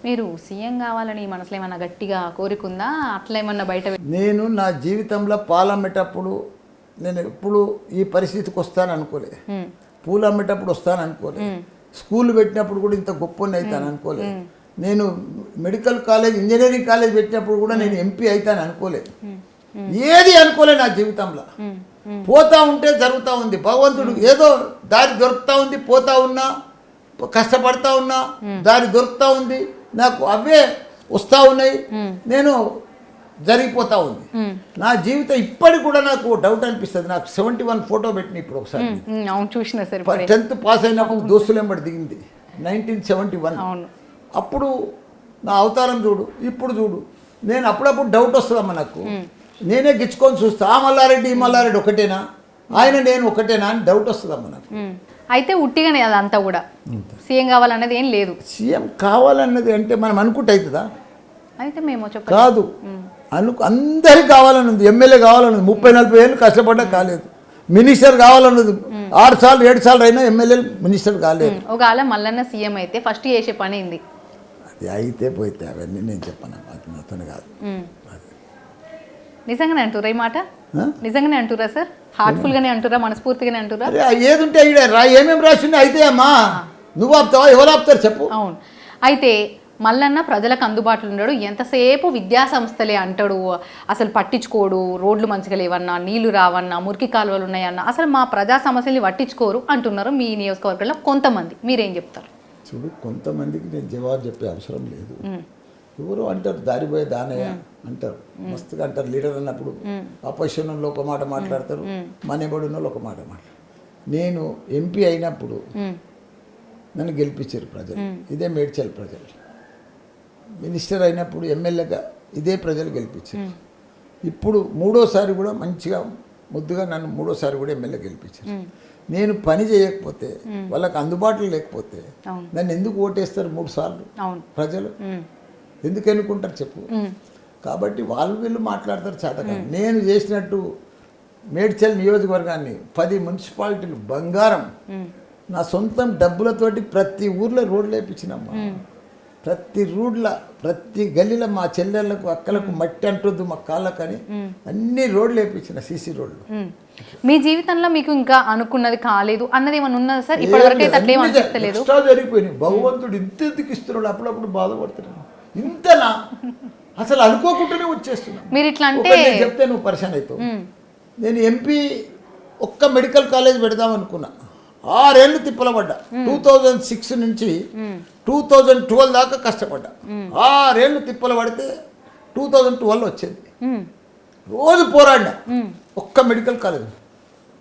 మీరు సీఎం కావాలని మనసులో ఏమన్నా గట్టిగా కోరికుందా? అట్లా ఏమన్నా బయట? నేను నా జీవితంలో పాలమ్మేటప్పుడు నేను ఎప్పుడు ఈ పరిస్థితికి వస్తాను అనుకోలే. పూలు అమ్మేటప్పుడు వస్తాను అనుకోలే. స్కూల్ పెట్టినప్పుడు కూడా ఇంత గొప్పని అవుతాను అనుకోలే. నేను మెడికల్ కాలేజ్, ఇంజనీరింగ్ కాలేజ్ పెట్టినప్పుడు కూడా నేను ఎంపీ అవుతాను అనుకోలేదు. ఏది అనుకోలే నా జీవితంలో. పోతా ఉంటే జరుగుతూ ఉంది. భగవంతుడు ఏదో దారి దొరుకుతూ ఉంది. పోతా ఉన్నా, కష్టపడతా ఉన్నా, దారి దొరుకుతూ ఉంది. నాకు అవే వస్తూ ఉన్నాయి, నేను జరిగిపోతూ ఉంది నా జీవితం. ఇప్పటికి కూడా నాకు డౌట్ అనిపిస్తుంది. నాకు 71 ఫోటో పెట్టిన ఇప్పుడు ఒకసారి చూసిన సార్. 10th పాస్ అయినప్పుడు దోస్తులు ఎంబడి దిగింది 1971. అప్పుడు నా అవతారం చూడు, ఇప్పుడు చూడు. నేను అప్పుడప్పుడు డౌట్ వస్తుందమ్మా నాకు. నేనే గిచ్చుకొని చూస్తా, ఆ మల్లారెడ్డి ఈ మల్లారెడ్డి ఒకటేనా, ఆయన నేను ఒకటేనా అని డౌట్ వస్తుందమ్మా నాకు. అయితే ఉట్టిగానే అదంతా కూడా సీఎం కావాలన్నది ఏం లేదు. సీఎం కావాలన్నది అంటే మనం అనుకుంటే అవుతుందా? అయితే మేము కాదు, అందరికి కావాలని ఉంది. ఎమ్మెల్యే కావాలని ఉంది. 30-40 ఏళ్ళు కష్టపడ్డా కాలేదు. మినిస్టర్ కావాలన్నది 6 సార్లు 7 సార్లు అయినా ఎమ్మెల్యే మినిస్టర్ కాలేదు. ఒకవేళ మల్లన్న సీఎం అయితే ఫస్ట్ చేసే పని ఏంది? అది అయితే పోతే అవన్నీ నేను చెప్పాను, అది నాతో కాదు. నిజంగానే అంటురా ఈ మాట? నిజంగానే అంటురా సార్? హార్ట్ఫుల్ గానే అంటురా, మనస్ఫూర్తిగానే అంటురా? ఏది ఉంటే ఏమేమి రాసిండే అయితే అమ్మా, నువ్వు ఆపుతావా, ఎవరు ఆపుతారు చెప్పు. అవును. అయితే మల్లన్న ప్రజలకు అందుబాటులో ఉన్నాడు. ఎంతసేపు విద్యా సంస్థలే అంటాడు, అసలు పట్టించుకోడు. రోడ్లు మంచిగా లేవన్నా, నీళ్లు రావన్నా, మురికి కాలువలు ఉన్నాయన్నా అసలు మా ప్రజా సమస్యల్ని పట్టించుకోరు అంటున్నారు మీ నియోజకవర్గంలో కొంతమంది. మీరేం చెప్తారు? చూడు, కొంతమందికి నేను జవాబు చెప్పే అవసరం లేదు. ఎవరు అంటారు, దారిపోయే దానయ్య అంటారు, మస్తుగా అంటారు. లీడర్ అన్నప్పుడు అపోజిషన్ వాళ్ళు ఒక మాట మాట్లాడతారు, మనబడి ఉన్న ఒక మాట మాట్లాడతారు. నేను ఎంపీ అయినప్పుడు నన్ను గెలిపించారు ప్రజలు, ఇదే మేడ్చల్ ప్రజలు. మినిస్టర్ అయినప్పుడు ఎమ్మెల్యేగా ఇదే ప్రజలు గెలిపించారు. ఇప్పుడు 3వ సారి కూడా మంచిగా ముద్దుగా నన్ను 3వ సారి కూడా ఎమ్మెల్యే గెలిపించారు. నేను పని చేయకపోతే, వాళ్ళకి అందుబాటులో లేకపోతే నన్ను ఎందుకు ఓటేస్తారు 3 సార్లు ప్రజలు? ఎందుకు ఎన్నుకుంటారు చెప్పు? కాబట్టి వీళ్ళు మాట్లాడతారు చేతగా. నేను చేసినట్టు మేడ్చల్ నియోజకవర్గాన్ని 10 మున్సిపాలిటీలు బంగారం, నా సొంతం డబ్బులతోటి ప్రతి ఊర్లో రోడ్లు వేయించినమ్మా. ప్రతి రోడ్ల ప్రతి గల్లీలో మా చెల్లెళ్ళకు అక్కలకు మట్టి అంటుంది మా కాళ్ళకని అన్ని రోడ్లు వేయించిన సీసీ రోడ్లు. మీ జీవితంలో మీకు ఇంకా అనుకున్నది కాలేదు అన్నది ఏమన్నా ఉన్నదా సార్? ఇప్పటివరకు అయితే అట్లా ఏం అనిపిస్తలేదు. ఎక్స్ట్రా జరిగిపోయినాయి. భగవంతుడు ఇంత ఎందుకు ఇస్తున్నాడు, అప్పుడప్పుడు బాధపడుతున్నాను. ఇంతనా అసలు అనుకోకుండానే వచ్చేస్తున్నా. మీరు ఇట్లా అంటే చెప్తే నువ్వు పరిశాన్ అవుతావు. నేను ఎంపీ ఒక్క మెడికల్ కాలేజ్ పెడదాం అనుకున్నా. 6 ఏళ్ళు తిప్పల పడ్డా. 2006 నుంచి 2012 దాకా కష్టపడ్డా. 6 ఏళ్ళు తిప్పల పడితే 2012 వచ్చేది. రోజు పోరాడినా ఒక్క మెడికల్ కాలేజ్.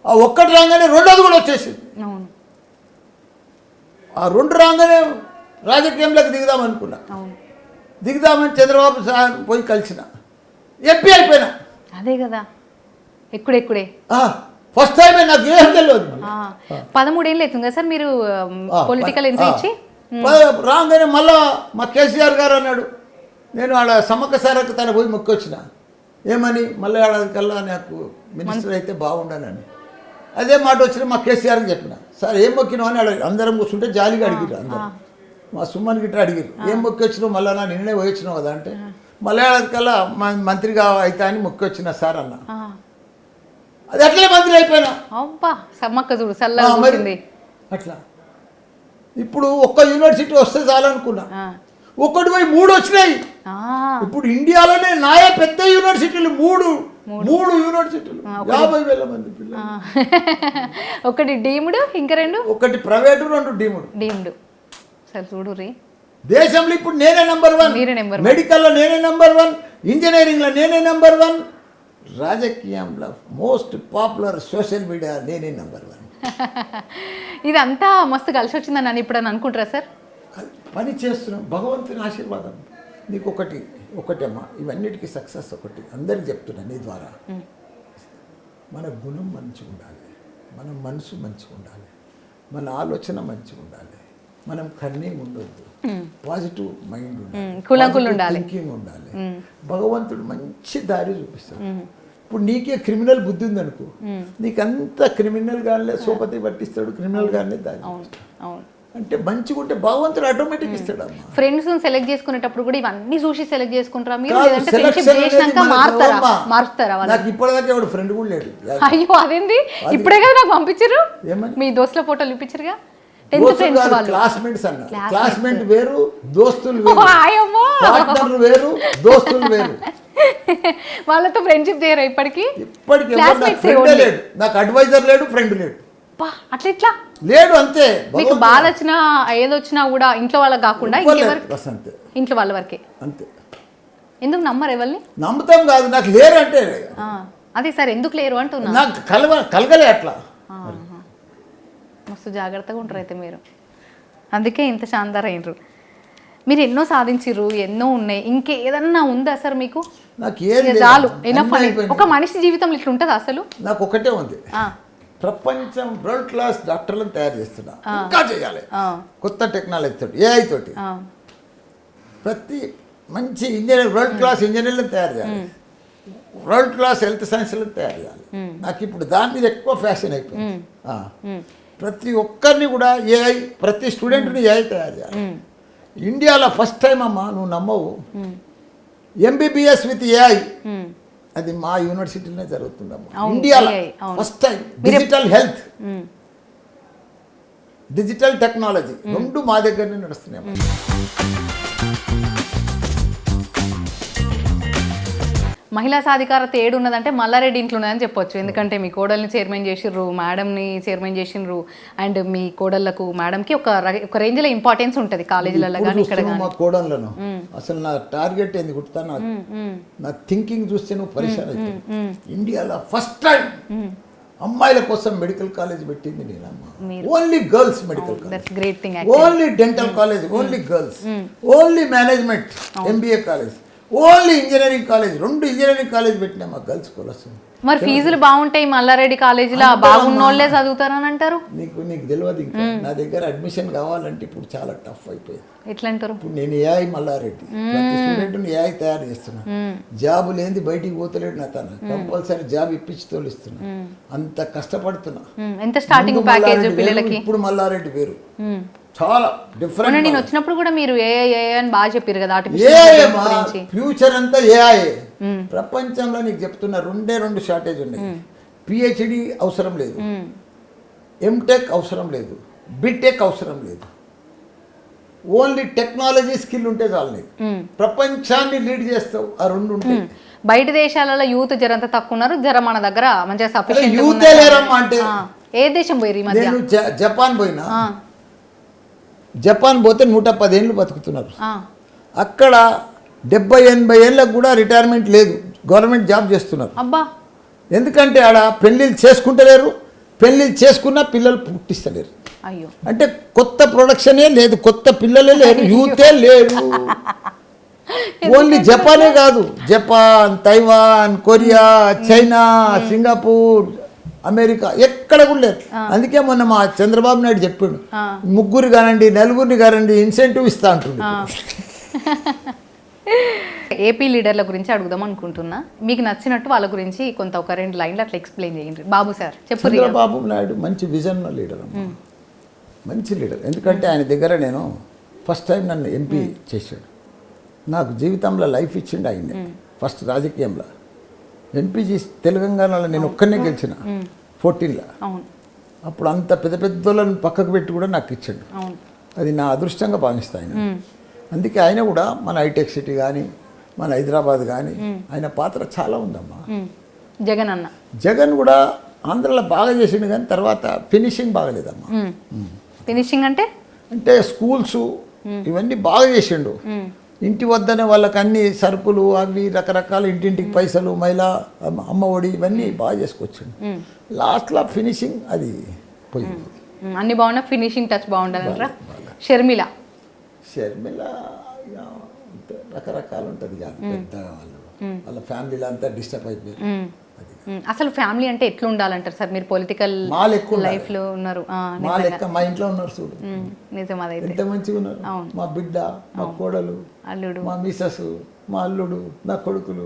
ఆ ఒక్కటి రాగానే రెండోది కూడా వచ్చేసింది. ఆ 2 రాగానే రాజకీయంలోకి దిగుదాం అనుకున్నా. దిగుదామని చంద్రబాబు సార్ పోయి కలిసిన ఎంపీ అయిపోయినా. అదే కదా ఎక్కుడే ఫస్ట్ టైం నాకు ఏం తెలియదు. 13 ఏళ్ళు అవుతుంది కదా సార్ మీరు పొలిటికల్ ఎంట్రీ ఇచ్చి? రాగానే మళ్ళా మా కేసీఆర్ గారు అన్నాడు, నేను ఆడ సమ్మక్క సారక్క తన పోయి మొక్కొచ్చిన. ఏమని మళ్ళీ ఏడాది కల్లా నాకు మినిస్టర్ అయితే బాగుండనని. అదే మాట వచ్చిన మా కేసీఆర్కి చెప్పిన. సార్ ఏం మొక్కినావు అని అందరం కూర్చుంటే జాలిగా అడిగిరు. అందరం మా సుమ్మని గిట్ట అడిగిరు, ఏం మొక్కి వచ్చినావు మళ్ళా నా నిన్నే పోయొచ్చినావు కదా అంటే, మళ్ళీ ఏడాది కల్లా మంత్రిగా అవుతా అని మొక్కి వచ్చిన సార్ అన్న. అది అట్లే మంత్రి అయిపోయినా. అబ్బా సమ్మక్క చూడు చల్లగా అట్లా. ఇప్పుడు ఒక్క యూనివర్సిటీ వస్తే చాలనుకున్నా, ఒక్కటి పోయి 3 వచ్చినాయి. ఇప్పుడు ఇండియాలోనే నాయే పెద్ద యూనివర్సిటీలు 3 యూనివర్సిటీలు, 50,000 మంది పిల్లలు. ఒకటి డీమ్డ్, ఇంకా 2 ఒకటి ప్రైవేటు, 2 డీమ్డ్. సరే చూడు రీ, దేశంలో ఇప్పుడు నేనే నెంబర్ 1, మెడికల్లో నేనే నెంబర్ 1, ఇంజనీరింగ్లో నేనే నెంబర్ 1, రాజకీయంలో మోస్ట్ పాపులర్ సోషల్ మీడియా నేనే నెంబర్ 1. ఇదంతా మస్తు కలిసి వచ్చిందని నన్ను ఇప్పుడు అని అనుకుంటారా సార్? పని చేస్తున్నాం, భగవంతుని ఆశీర్వాదం. నీకు ఒకటమ్మా, ఇవన్నిటికీ సక్సెస్ ఒకటి అందరికి చెప్తున్నా నీ ద్వారా. మన గుణం మంచిగా ఉండాలి, మన మనసు మంచిగా ఉండాలి, మన ఆలోచన మంచిగా ఉండాలి, మనం కన్నింగ్ ఉండొద్దు, పాజిటివ్ మైండ్ ఉండాలి, థింకింగ్ ఉండాలి. భగవంతుడు మంచి దారి చూపిస్తాడు. ఇప్పుడు నీకే క్రిమినల్ బుద్ధి ఉందనుకో, నీకంతా క్రిమినల్ గానే సోపతి పట్టిస్తాడు, క్రిమినల్ గానే దారి అంటే మంచిగా ఉంటే భగవంతుడు ఆటోమేటిక్ ఇస్తాడు. ఫ్రెండ్స్ సెలెక్ట్ చేసుకునేటప్పుడు కూడా ఇవన్నీ చూసి సెలెక్ట్ చేసుకుంటారా మీరు? నాకు ఇప్పటిదాకా ఎవడు ఫ్రెండ్ కూడా లేడు. అయ్యో అదేంటి, ఇప్పుడే కదా నాకు పంపించారు మీ దోస్తుల ఫోటోలు చూపించారుగా. క్లాస్మేట్స్ అన్నారు. క్లాస్మేట్ వేరు, దోస్తులు వేరు, పార్ట్నర్లు వేరు, దోస్తులు వేరు. వాళ్ళతో ఫ్రెండ్షిప్ చేయరా ఇప్పటికి? లేడు, నాకు అడ్వైజర్ లేడు, ఫ్రెండ్ లేడు. అట్లా ఇట్లా లేడు, అంతే. మీకు బాధ వచ్చినా ఏదొచ్చినా కూడా ఇంట్లో వాళ్ళకి కాకుండా ఇంట్లో వాళ్ళ వరకే అంతే. ఎందుకు నమ్మరు ఎవరిని? నమ్ముతాం కాదు, నాకు లేరు అంటే అదే సార్ ఎందుకు లేరు అంటున్నా. నాకు కలగలే అట్లా. మస్తు జాగ్రత్తగా ఉంటారు అయితే మీరు, అందుకే ఇంత శాంతారు అయినరు. మీరు ఎన్నో సాధించారు, ఎన్నో ఉన్నాయి, ఇంకేదన్నా ఉందా సార్ మీకు? నాకు ఏది చాలు, ఎనఫ్ అనేది. ఒక మనిషి జీవితంలో ఇట్లా ఉంటుంది అసలు? నాకు ఒకటే ఉంది, ప్రపంచం వరల్డ్ క్లాస్ డాక్టర్లను తయారు చేస్తున్నా, ఇంకా చేయాలి కొత్త టెక్నాలజీ తోటి, ఏఐ తోటి. ప్రతి మంచి ఇంజనీర్, వరల్డ్ క్లాస్ ఇంజనీర్లను తయారు చేయాలి, వరల్డ్ క్లాస్ హెల్త్ సైన్స్లను తయారు చేయాలి. నాకు ఇప్పుడు దాని మీద ఎక్కువ ఫ్యాషన్ అయిపోయింది. ప్రతి ఒక్కరిని కూడా ఏఐ, ప్రతి స్టూడెంట్ని ఏఐ తయారు చేయాలి. ఇండియాలో ఫస్ట్ టైం అమ్మా, నువ్వు నమ్మవు, ఎంబీబీఎస్ విత్ ఏఐ అది మా యూనివర్సిటీలోనే జరుగుతుందమ్మా. ఇండియాలో first time digital health, digital technology 2 మా దగ్గరనే నడుస్తున్నాయి. మహిళా సాధికారత ఏడున్నదంటే మల్లారెడ్డి ఇంట్లో ఉన్నదని చెప్పొచ్చు. ఎందుకంటే మీ కోడల్ని చైర్మన్ చేసిర్రు, మేడంని చైర్మన్ చేసిర్రు, అండ్ మీ కోడళ్ళకు మేడంకి ఒక రేంజ్లో ఇంపార్టెన్స్ ఉంటుంది కాలేజీలలో కానీ ఇక్కడ. మా కోడళ్ళను అసలు నా టార్గెట్ ఏంది కుడతాను, నా థింకింగ్ చూస్తే నువ్వు పరిశాన్ అవుతావు. ఇండియాలో ఫస్ట్ టైం అమ్మాయిల కోసం మెడికల్ కాలేజ్ పెట్టింది నేనమ్మా. Only girls medical college, only dental college, only girls, only management MBA college, only engineering college, 2 engineering college పెట్టినా మా గర్ల్స్ కోసం. మరి ఫీజులు బాగుంటాయి మల్లారెడ్డి కాలేజీలో, బాగున్నోళ్ళే చదువుతారని అంటారు. నీకు తెలియదు, ఇంకా నా దగ్గర అడ్మిషన్ కావాలంటే ఇప్పుడు చాలా టఫ్ అయిపోయింది. ఎట్లా అంటారు? ఇప్పుడు నేను ఏఐ మల్లారెడ్డి, ప్రతి స్టూడెంట్ని ఏఐ తయారు చేస్తున్నా. జాబ్ లేని బయటికి పోతలేడు నా తన, కంపల్సరీ జాబ్ ఇప్పించి తోలిస్తున్నా. అంత కష్టపడుతున్నా. ఎంత స్టార్టింగ్ ప్యాకేజ్ పిల్లలకి? ఇప్పుడు మల్లారెడ్డి వేరు, చాలా మొన్న డిఫరెంట్. నేను వచ్చినప్పుడు కూడా మీరు ఏ అని బాగా చెప్పారు కదా ఏ ఆర్టిఫిషియల్ గురించి. ఫ్యూచర్ అంతా ఏఐ. ప్రపంచంలో నీకు చెప్తున్నా 2 షార్టేజ్ ఉన్నాయి. పిహెచ్డి అవసరం లేదు, ఎంటెక్ అవసరం లేదు, బిటెక్ అవసరం లేదు. ఓన్లీ టెక్నాలజీ స్కిల్ ఉంటే చాలు నీకు. ప్రపంచాన్ని లీడ్ చేస్తావు ఆ 2 ఉంటాయి. బయట దేశాలలో యూత్ జరంతా తక్కువ ఉన్నారు, జర మన దగ్గర మంచిగా సఫిషియెంట్ యూతే లేరమ్మా. అంటే ఏ దేశం పోయి ఈ మధ్య? నేను జపాన్ పోయినా. జపాన్ పోతే 110 ఏళ్ళు బతుకుతున్నారు. అక్కడ 70-80 ఏళ్ళకు కూడా రిటైర్మెంట్ లేదు, గవర్నమెంట్ జాబ్ చేస్తున్నారు. అబ్బా. ఎందుకంటే ఆడ పెళ్ళిళ్ళు చేసుకుంటలేరు, పెళ్ళిళ్ళు చేసుకున్నా పిల్లలు పుట్టిస్తలేరు. అయ్యో. అంటే కొత్త ప్రొడక్షనే లేదు, కొత్త పిల్లలే లేరు, యూతే లేరు. ఓన్లీ జపానే కాదు, Japan, Taiwan, Korea, China, Singapore, America ఎక్కడ కూడా లేదు. అందుకే మొన్న మా చంద్రబాబు నాయుడు చెప్పాడు, 3 కానండి 4 కానండి ఇన్సెంటివ్ ఇస్తా అంటుంది. ఏపీ లీడర్ల గురించి అడుగుదాం అనుకుంటున్నా. మీకు నచ్చినట్టు వాళ్ళ గురించి కొంత ఒక 2 లైన్లు అట్లా ఎక్స్ప్లెయిన్ చేయండి. బాబు సార్ చెప్పు. చంద్రబాబు నాయుడు మంచి విజన్ లీడర్ అమ్మా, మంచి లీడర్. ఎందుకంటే ఆయన దగ్గర నేను ఫస్ట్ టైం నన్ను ఎంపీ చేశాడు. నాకు జీవితంలో లైఫ్ ఇచ్చిండు ఆయన్ని. ఫస్ట్ రాజకీయంలో ఎంపీ చేసి తెలంగాణలో నేను ఒక్కనే గెలిచిన 14లో. అప్పుడు అంత పెద్ద పెద్దోళ్ళని పక్కకు పెట్టి కూడా నాకు ఇచ్చాడు. అది నా అదృష్టంగా భావిస్తాను ఆయన. అందుకే ఆయన కూడా మన హైటెక్ సిటీ కానీ మన హైదరాబాద్ కానీ ఆయన పాత్ర చాలా ఉందమ్మా. జగన్ కూడా ఆంధ్రలో బాగా చేసిండు, కానీ తర్వాత ఫినిషింగ్ బాగలేదమ్మా. ఫినిషింగ్ అంటే స్కూల్స్ ఇవన్నీ బాగా చేసిండు. ఇంటి వద్దనే వాళ్ళకి అన్ని సరుకులు అవి రకరకాల ఇంటింటికి పైసలు, మహిళా అమ్మ ఒడి ఇవన్నీ బాగా చేసుకొచ్చిండు. లాస్ట్లో ఫినిషింగ్ అది పోయింది. అన్ని బాగున్నా ఫినిషింగ్ టచ్ బాగుండదంటారా? షర్మిల రకరకాలు ఉంటుంది కానీ పెద్దగా వాళ్ళ ఫ్యామిలీలో అంతా డిస్టర్బ్ అయిపోయింది. అసలు ఫ్యామిలీ అంటే ఎట్లా ఉండాలంటారు సార్? మీరు పొలిటికల్ లైఫ్ లో ఉన్నారు. మా ఇంట్లో ఉన్నారు చూడు, నిజం. అదైతే ఎంత మంచిగా ఉన్నారు. మా బిడ్డ, మా కోడలు, అల్లుడు, మా మిసెస్, మా అల్లుడు, నా కొడుకులు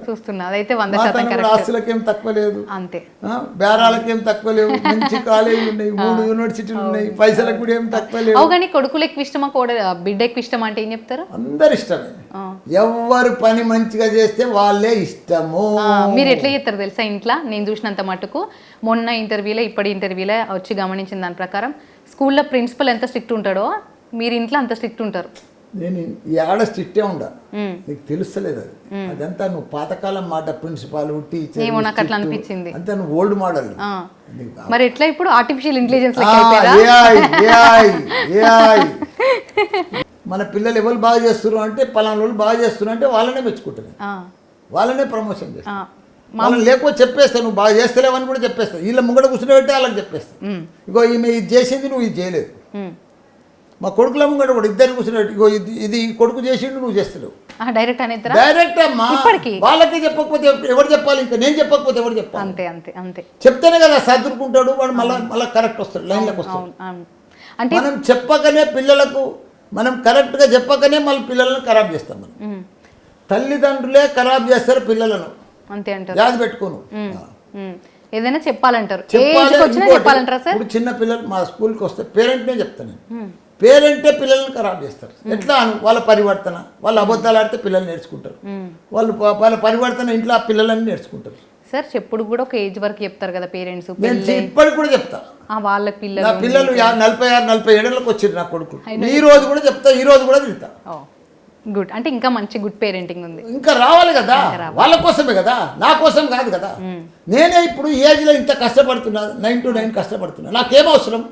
చూస్తున్నా. అదైతే 100% ఆస్తులకేం తక్కువ లేదు, అంతే. బేరాలకేం తక్కువ లేవు. మంచి కాలేజీలు ఉన్నాయి, 3 యూనివర్సిటీలు ఉన్నాయి, పైసలకు కూడా ఏం తక్కువ లేవు. కానీ కొడుకులు ఎక్కువ ఇష్టమా బిడ్డ ఎక్కువ ఇష్టం అంటే ఏం చెప్తారు? అందరు ఇష్టమే. ఎవరు పని మంచిగా చేస్తే వాళ్ళే ఇష్టము. మీరు ఎట్లా చేస్తారు తెలుసా ఇంట్లో? నేను చూసినంత మటుకు మొన్న ఇంటర్వ్యూలో ఇప్పటి ఇంటర్వ్యూలో వచ్చి గమనించిన దాని ప్రకారం స్కూల్లో ప్రిన్సిపల్ ఎంత స్ట్రిక్ట్ ఉంటాడో మీరు ఇంట్లో అంత స్ట్రిక్ట్ ఉంటారు. నేను ఈ ఆడ స్ట్రిక్టే ఉండా, నీకు తెలుస్తలేదు అది. అదంతా నువ్వు పాతకాలం మాట, ప్రిన్సిపాల్ టీచర్ నాకు అట్లా అనిపించింది. అంతా నువ్వు ఓల్డ్ మోడల్. మరి ఎట్లా ఇప్పుడు ఆర్టిఫిషియల్ ఇంటెలిజెన్స్ మన పిల్లలు ఎవరు బాగా చేస్తున్నారు అంటే పలానా వాళ్ళు బాగా చేస్తున్నారు అంటే వాళ్ళనే మెచ్చుకుంటారు, వాళ్ళనే ప్రమోషన్ చేస్తారు. వాళ్ళని లేకపోతే చెప్పేస్తా, నువ్వు బాగా చేస్తలేవని కూడా చెప్పేస్తా. వీళ్ళ ముంగడ కూర్చుని పెట్టి వాళ్ళకి చెప్పేస్తా, ఇగో ఈమె ఇది చేసింది నువ్వు ఇది చేయలేదు. మా కొడుకుల ముంగట కూడా ఇద్దరు కూర్చున్నట్టు, ఇగో ఇది కొడుకు చేసిండు నువ్వు చేస్తలేవు. డైరెక్ట్ అమ్మా. వాళ్ళకే చెప్పకపోతే ఎవరు చెప్పాలి? ఇంకా నేను చెప్పకపోతే ఎవరు చెప్పాలి? అంతే అంతే అంతే. చెప్తేనే కదా సర్దుకుంటాడు వాడు, మళ్ళీ కరెక్ట్ వస్తాడు, లైన్లోకి వస్తాడు. అంటే మనం చెప్పకనే పిల్లలకు, మనం కరెక్ట్గా చెప్పకనే మళ్ళీ పిల్లలను ఖరాబ్ చేస్తాం. మనం తల్లిదండ్రులే ఖరాబ్ చేస్తారు పిల్లలను, అంతే అంటారు. యాద పెట్టుకోను. ఏదైనా చెప్పాలంటారు. ఇప్పుడు చిన్న పిల్లలు మా స్కూల్కి వస్తే పేరెంట్నే చెప్తాను నేను. పేరెంటే పిల్లల్ని ఖరాబ్ చేస్తారు. ఎట్లా? వాళ్ళ పరివర్తన, వాళ్ళ అబద్ధాలు ఆడితే పిల్లలు నేర్చుకుంటారు, వాళ్ళ పరివర్తన ఇంట్లో ఆ పిల్లలన్నీ నేర్చుకుంటారు. సార్ చెప్పుడు కూడా ఒక ఏజ్ వరకు చెప్తారు కదా పేరెంట్స్. నేను ఇప్పటికి కూడా చెప్తా. వాళ్ళ పిల్లలు 46-47 వచ్చారు నా కొడుకు. ఈ రోజు కూడా చెప్తా, ఈ రోజు కూడా తిడతా. గుడ్. అంటే ఇంకా మంచి గుడ్ పేరెంటింగ్ ఉంది. ఇంకా రావాలి కదా, వాళ్ళ కోసమే కదా, నా కోసం కాదు కదా. నేనే ఇప్పుడు ఈ ఏజ్లో ఇంత కష్టపడుతున్నా, 9 to 9 కష్టపడుతున్నా. నాకేం అవసరం?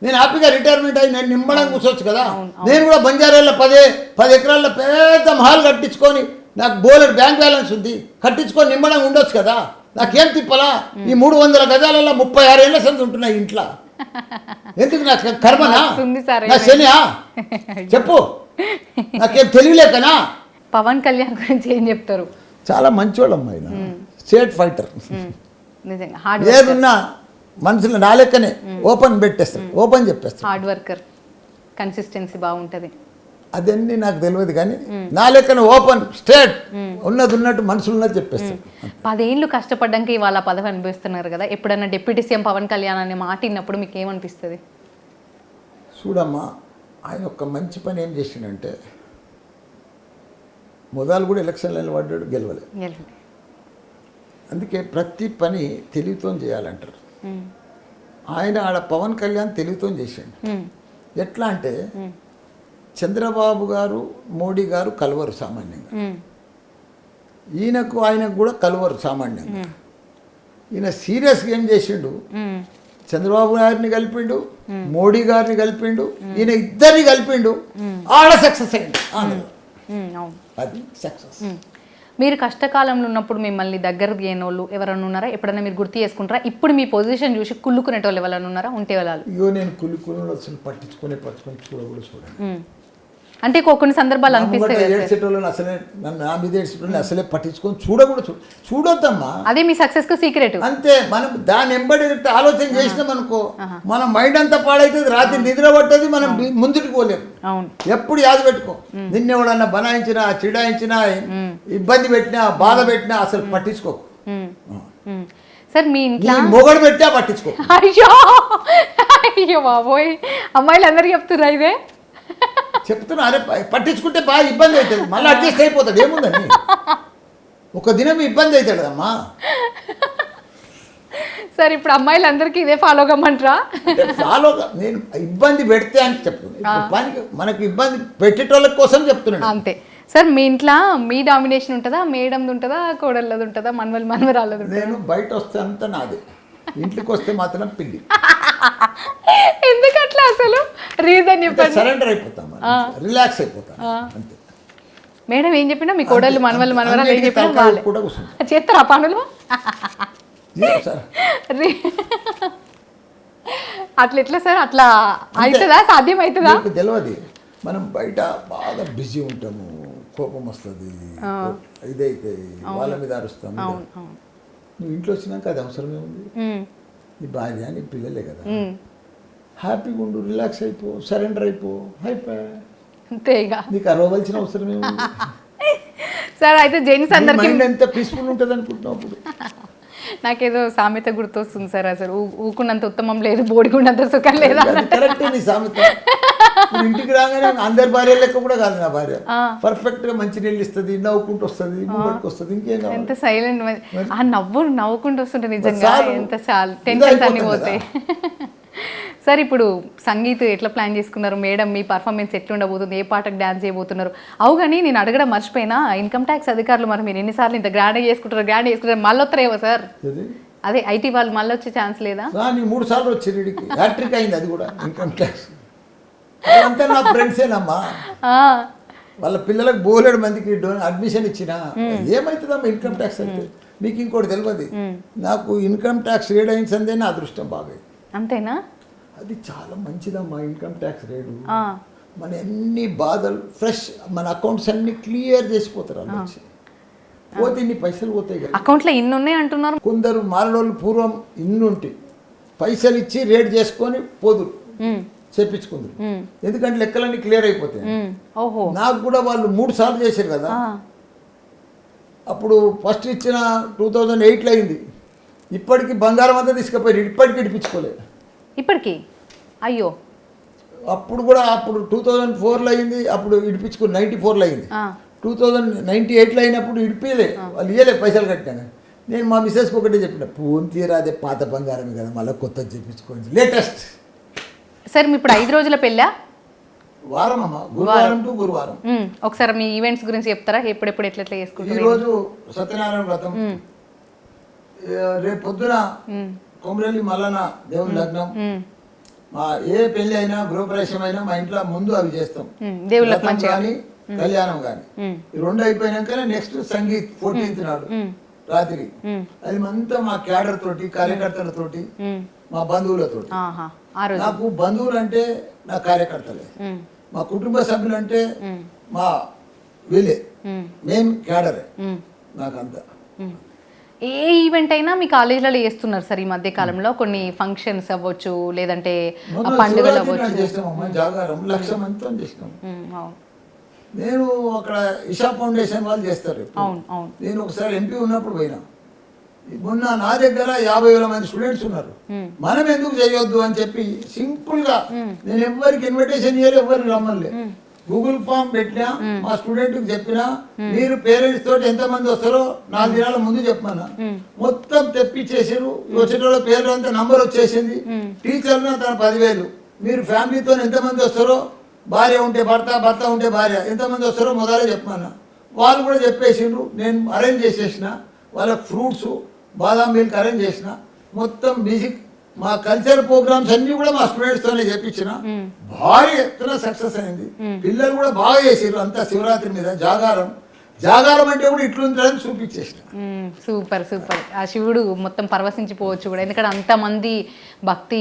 నేను హ్యాపీగా రిటైర్మెంట్ అయ్యి నేను నిమ్మడం కూర్చోవచ్చు కదా. నేను కూడా బంజారాల్లో 10 ఎకరాల్లో పెద్ద మహాల్ కట్టించుకొని, నాకు బోలెడ్ బ్యాంక్ బ్యాలెన్స్ ఉంది, కట్టించుకొని నిమ్మడంగా ఉండొచ్చు కదా. నాకేం తిప్పలా? ఈ 300 గజాలలో 36 ఏళ్ల సంది ఉంటున్నాయి ఇంట్లో. ఎందుకు? నాకు కర్మనా, నా శనియా? చెప్పు, నాకేం తెలియలేకనా? పవన్ కళ్యాణ్ గురించి ఏం చెప్తారు? చాలా మంచోళ్ళు అమ్మాయి, స్టేట్ ఫైటర్. ఏదున్నా మనుషులు నా లెక్కనే ఓపెన్ పెట్టేస్తారు, ఓపెన్ చెప్పేస్తారు. హార్డ్ వర్కర్, కన్సిస్టెన్సీ బాగుంటుంది. అదన్నీ నాకు తెలియదు, కానీ నా లెక్కన ఓపెన్ స్ట్రేట్ ఉన్నది ఉన్నట్టు మనుషులు ఉన్నది చెప్పేస్తారు. 10 ఏళ్ళు కష్టపడ్డాక ఇవాళ పదవి అనుభవిస్తున్నారు కదా. ఎప్పుడన్నా డిప్యూటీ సీఎం పవన్ కళ్యాణ్ అనే మాట విన్నప్పుడు మీకు ఏమనిపిస్తుంది? చూడమ్మా, ఆయన ఒక మంచి పని ఏం చేసిండంటే, మొదలు కూడా ఎలక్షన్లలో పడ్డాడు, గెలవలేదు. అందుకే ప్రతి పని తెలివితో చేయాలంటారు. ఆయన ఆడ పవన్ కళ్యాణ్ తెలివితో చేశాడు. ఎట్లా అంటే చంద్రబాబు గారు మోడీ గారు కలవరు సామాన్యంగా, ఆయనకు కూడా కలవరు సామాన్యంగా. ఈయన సీరియస్గా ఏం చేసిండు, చంద్రబాబు గారిని కలిపిండు, మోడీ గారిని కలిపిండు, ఈయన ఇద్దరిని కలిపిండు, ఆడ సక్సెస్ అయింది. అది సక్సెస్. మీరు కష్టకాలంలో ఉన్నప్పుడు మిమ్మల్ని దగ్గర చేయని వాళ్ళు ఎవరైనా ఉన్నారా? ఎప్పుడైనా మీరు గుర్తు చేసుకుంటారా? ఇప్పుడు మీ పొజిషన్ చూసి కుళ్ళుకునేటోళ్ళు ఎవరైనా ఉన్నారా? ఉంటే వాళ్ళు ఇగో నేను కుళ్ళుకునే అసలు పట్టించుకొని చూడండి. అంటే కొన్ని సందర్భాలు అనిపిస్తాయి ఏడ్చేటోళ్ళని అసలే, నన్ను నా మీద ఏడ్చేటోళ్ళని అసలే పట్టించుకొని చూడొద్దమ్మా. అదే మీ సక్సెస్ కు సీక్రెట్. అంతే. మనం దాని ఎంబడి ఆలోచన చేసినాం అనుకో, మన మైండ్ అంతా పాడైతుంది, రాత్రి నిద్ర పట్టది, మనం ముందుకు పోలేము. ఎప్పుడు యాది పెట్టుకో, నిన్నెవడన్నా బనాయించినా, చిడాయించినా, ఇబ్బంది పెట్టినా, బాధ పెట్టినా అసలు పట్టించుకోకు. సార్ మీ ఇంట్లో మొగడు పెట్టా పట్టించుకో. అయ్యో బాబోయ్, అమ్మాయిలు అందరికీ చెప్తున్నా ఇదే. చెప్తున్నా, అరే పట్టించుకుంటే బాగా ఇబ్బంది అవుతుంది, మళ్ళీ అడ్జస్ట్ అయిపోతాడు. ఏముందని ఒక దినం ఇబ్బంది అవుతాడు అమ్మా. సార్ ఇప్పుడు అమ్మాయిలందరికీ ఇదే ఫాలో కమ్మంటారా? నేను ఇబ్బంది పెడితే అని చెప్తున్నాను, పనికి మనకు ఇబ్బంది పెట్టేటోళ్ళ కోసం చెప్తున్నాను అంతే. సార్ మీ ఇంట్లో మీ డామినేషన్ ఉంటుందా, మేడంది ఉంటుందా, కోడళ్ళది ఉంటుందా, మనవరాళ్ళది? నేను బయట వస్తే అంతా నాదే, ఇంటికి వస్తే మాత్రం పిల్లి. ఎందుకు అట్లా? అసలు రీజన్ చెప్పండి. సరెండర్ అయిపోతాం, రిలాక్స్ అయిపోతాం అంతే. మేడం ఏం చెప్పినా మీ కోడళ్ళు మనవరాలు ఏం చెప్పినా చేస్తారా పనులు? అట్లా ఎట్లా సార్? అట్లా అవుతుందా? సాధ్యం అవుతుందా? తెలియదు. మనం బయట బాగా బిజీ ఉంటాము, కోపం వస్తుంది, ఇదైతే వాళ్ళ మీద అరుస్తాం. నువ్వు ఇంట్లో వచ్చినాక అది అవసరమే ఉంది. నీ భార్య, నీ పిల్లలే కదా, హ్యాపీగా ఉండు, రిలాక్స్ అయిపో, సరెండర్ అయిపోయా అంతే. ఇక నీకు అరవవలసిన అవసరమే ఉంది సార్. అయితే జెంట్స్ అందరికీ ఎంత పీస్ఫుల్ ఉంటుంది అనుకుంటున్నావు? అప్పుడు నాకేదో సామెత గుర్తొస్తుంది సార్. అసలు ఊకున్నంత ఉత్తమం లేదు, బోడిగుండంత సుఖం లేదా. కరెక్టే నీ సామెత. ఇంటికి రాగానే అందరి భార్య లెక్క కూడా కాదు నా భార్య. పర్ఫెక్ట్ గా మంచి నీళ్ళు ఇస్తుంది, నవ్వుకుంటూ వస్తుంది, ముంబడికి వస్తుంది. ఇంకేం ఎంత సైలెంట్, ఆ నవ్వుకుంటూ వస్తుంటే నిజంగా ఎంత చాలా టెన్షన్స్ అన్ని పోతాయి. సార్ ఇప్పుడు సంగీత్ ఎట్లా ప్లాన్ చేసుకున్నారు? మేడం మీ పర్ఫార్మెన్స్ ఎట్లా ఉండబోతుంది? ఏ పాటకు డాన్స్ చేయబోతున్నారు? అవు కానీ నేను అడగడం మర్చిపోయినా, ఇన్కమ్ ట్యాక్స్ అధికారులు మరి మీరు ఎన్నిసార్లు ఇంత గ్రాండ్గా చేసుకుంటారు మళ్ళీ వస్తారేమో సార్? అదే ఐటీ వాళ్ళు మళ్ళీ వచ్చే ఛాన్స్ లేదా? 3 సార్లు వచ్చి హ్యాట్రిక్ అయింది, అది కూడా ఇన్కమ్ ట్యాక్స్. అంతా నా ఫ్రెండ్సేనమ్మా, వాళ్ళ పిల్లలకు బోలెడు మందికి అడ్మిషన్ ఇచ్చిన. ఏమవుతుందమ్మా ఇన్కమ్ ట్యాక్స్ అంటే? మీకు ఇంకోటి తెలియదు, నాకు ఇన్కమ్ ట్యాక్స్ రేడ్ అయిందే నా అదృష్టం బాగా. అంతేనా? అది చాలా మంచిదమ్మా ఇన్కమ్ ట్యాక్స్ రేడు. మన ఎన్ని బాధలు ఫ్రెష్, మన అకౌంట్స్ అన్ని క్లియర్ చేసిపోతారు. అలా వచ్చి పోతే ఇన్ని పైసలు పోతాయి కదా. అకౌంట్లో ఇన్ని ఉన్నాయి అంటున్నారు కొందరు. మారడోళ్ళు పూర్వం ఇన్ని ఉంటాయి, పైసలు ఇచ్చి రేట్ చేసుకొని పోదురు, చేపించుకుందరు. ఎందుకంటే లెక్కలన్నీ క్లియర్ అయిపోతాయి. నాకు కూడా వాళ్ళు 3 సార్లు చేశారు కదా. అప్పుడు ఫస్ట్ ఇచ్చిన 2008లో అయింది. ఇప్పటికి బంగారం అంతా తీసుకుపోయి ఇప్పటికి ఇడిపించుకోలేదు. ఇప్పటికి? అయ్యో. అప్పుడు కూడా 2004లో అయింది, అప్పుడు ఇడిపించుకుని 94లో అయింది. 2098లో అయినప్పుడు ఇడిపియలే, వాళ్ళు ఇయ్యలే పైసలు కట్టాను. నేను మా మిస్సెస్కి ఒకటే చెప్పిన, పూన్ తీరాదే పాత బంగారమే కదా, మళ్ళీ కొత్తది చేయించుకోండి లేటెస్ట్. సార్ ఇప్పుడు 5 రోజుల పెళ్ళా? వారం అమ్మా, గురువారం టు గురువారం. ఒకసారి మీ ఈవెంట్స్ గురించి చెప్తారా? ఎప్పుడెప్పుడు ఎట్లా చేసుకుంటారు? ఈరోజు సత్యనారాయణ వ్రతం, రేపు పొద్దున కొమరెల్లి మల్లన్న దేవుని లగ్నం. మా ఏ పెళ్లి అయినా గృహప్రవేశం అయినా మా ఇంట్లో ముందు అవి చేస్తాం, వ్రతం కానీ కళ్యాణం కానీ. ఈ 2 అయిపోయినాకనే నెక్స్ట్ సంగీత్ 14th నాడు రాత్రి. అది అంతా మా క్యాడర్ తోటి, కార్యకర్తలతోటి, మా బంధువులతోటి. నాకు బంధువులు అంటే నా కార్యకర్తలే, మా కుటుంబ సభ్యులు అంటే మా వీళ్ళే, మెయిన్ క్యాడరే నాకంతా. ఏ ఈవెంట్ అయినా మీ కాలేజీలలో చేస్తున్నారు సార్ ఈ మధ్య కాలంలో? కొన్ని ఫంక్షన్స్ అవ్వచ్చు, లేదంటే పండుగలు అవ్వచ్చు. జాగారం 1,00,000 మందితో చేసినాం. నేను అక్కడ ఇషా ఫౌండేషన్ వాళ్ళు చేస్తారు. నేను ఒకసారి ఎంపీ ఉన్నప్పుడు పోయినా, మొన్న నా దగ్గర 50,000 మంది స్టూడెంట్స్ ఉన్నారు, మనం ఎందుకు చేయొద్దు అని చెప్పి సింపుల్గా నేను ఎవరికి ఇన్విటేషన్ ఇవ్వలే, ఎవరికి రమ్మలే, గూగుల్ ఫామ్ పెట్టినా, మా స్టూడెంట్కి చెప్పినా, మీరు పేరెంట్స్ తోటి ఎంతమంది వస్తారో 4 దినాల ముందు చెప్పమన్నా, మొత్తం తెప్పించేసారు. వచ్చేటోళ్ళ పేర్లు అంతా నంబర్ వచ్చేసింది. టీచర్లు తన 10,000, మీరు ఫ్యామిలీతో ఎంతమంది వస్తారో, భార్య ఉంటే భర్త, భర్త ఉంటే భార్య, ఎంతమంది వస్తారో మొదలే చెప్పమన్నా. వాళ్ళు కూడా చెప్పేసిండ్రు. నేను అరేంజ్ చేసేసిన, వాళ్ళకి ఫ్రూట్స్, బాదాం మిల్క్ అరేంజ్ చేసిన, మొత్తం మ్యూజిక్, మా కల్చర్ ప్రోగ్రామ్స్ అన్ని కూడా మా స్టూడెంట్స్తోనే చెప్పించిన. భారీ ఎత్తున సక్సెస్ అయింది. పిల్లలు కూడా బాగా చేసారు. అంతా శివరాత్రి మీద జాగారం అంటే కూడా ఇట్లుందని చూపించేసిన. Super super. ఆ శివుడు మొత్తం పరవశించిపోవచ్చు కూడా, ఎందుకంటే అంతమంది భక్తి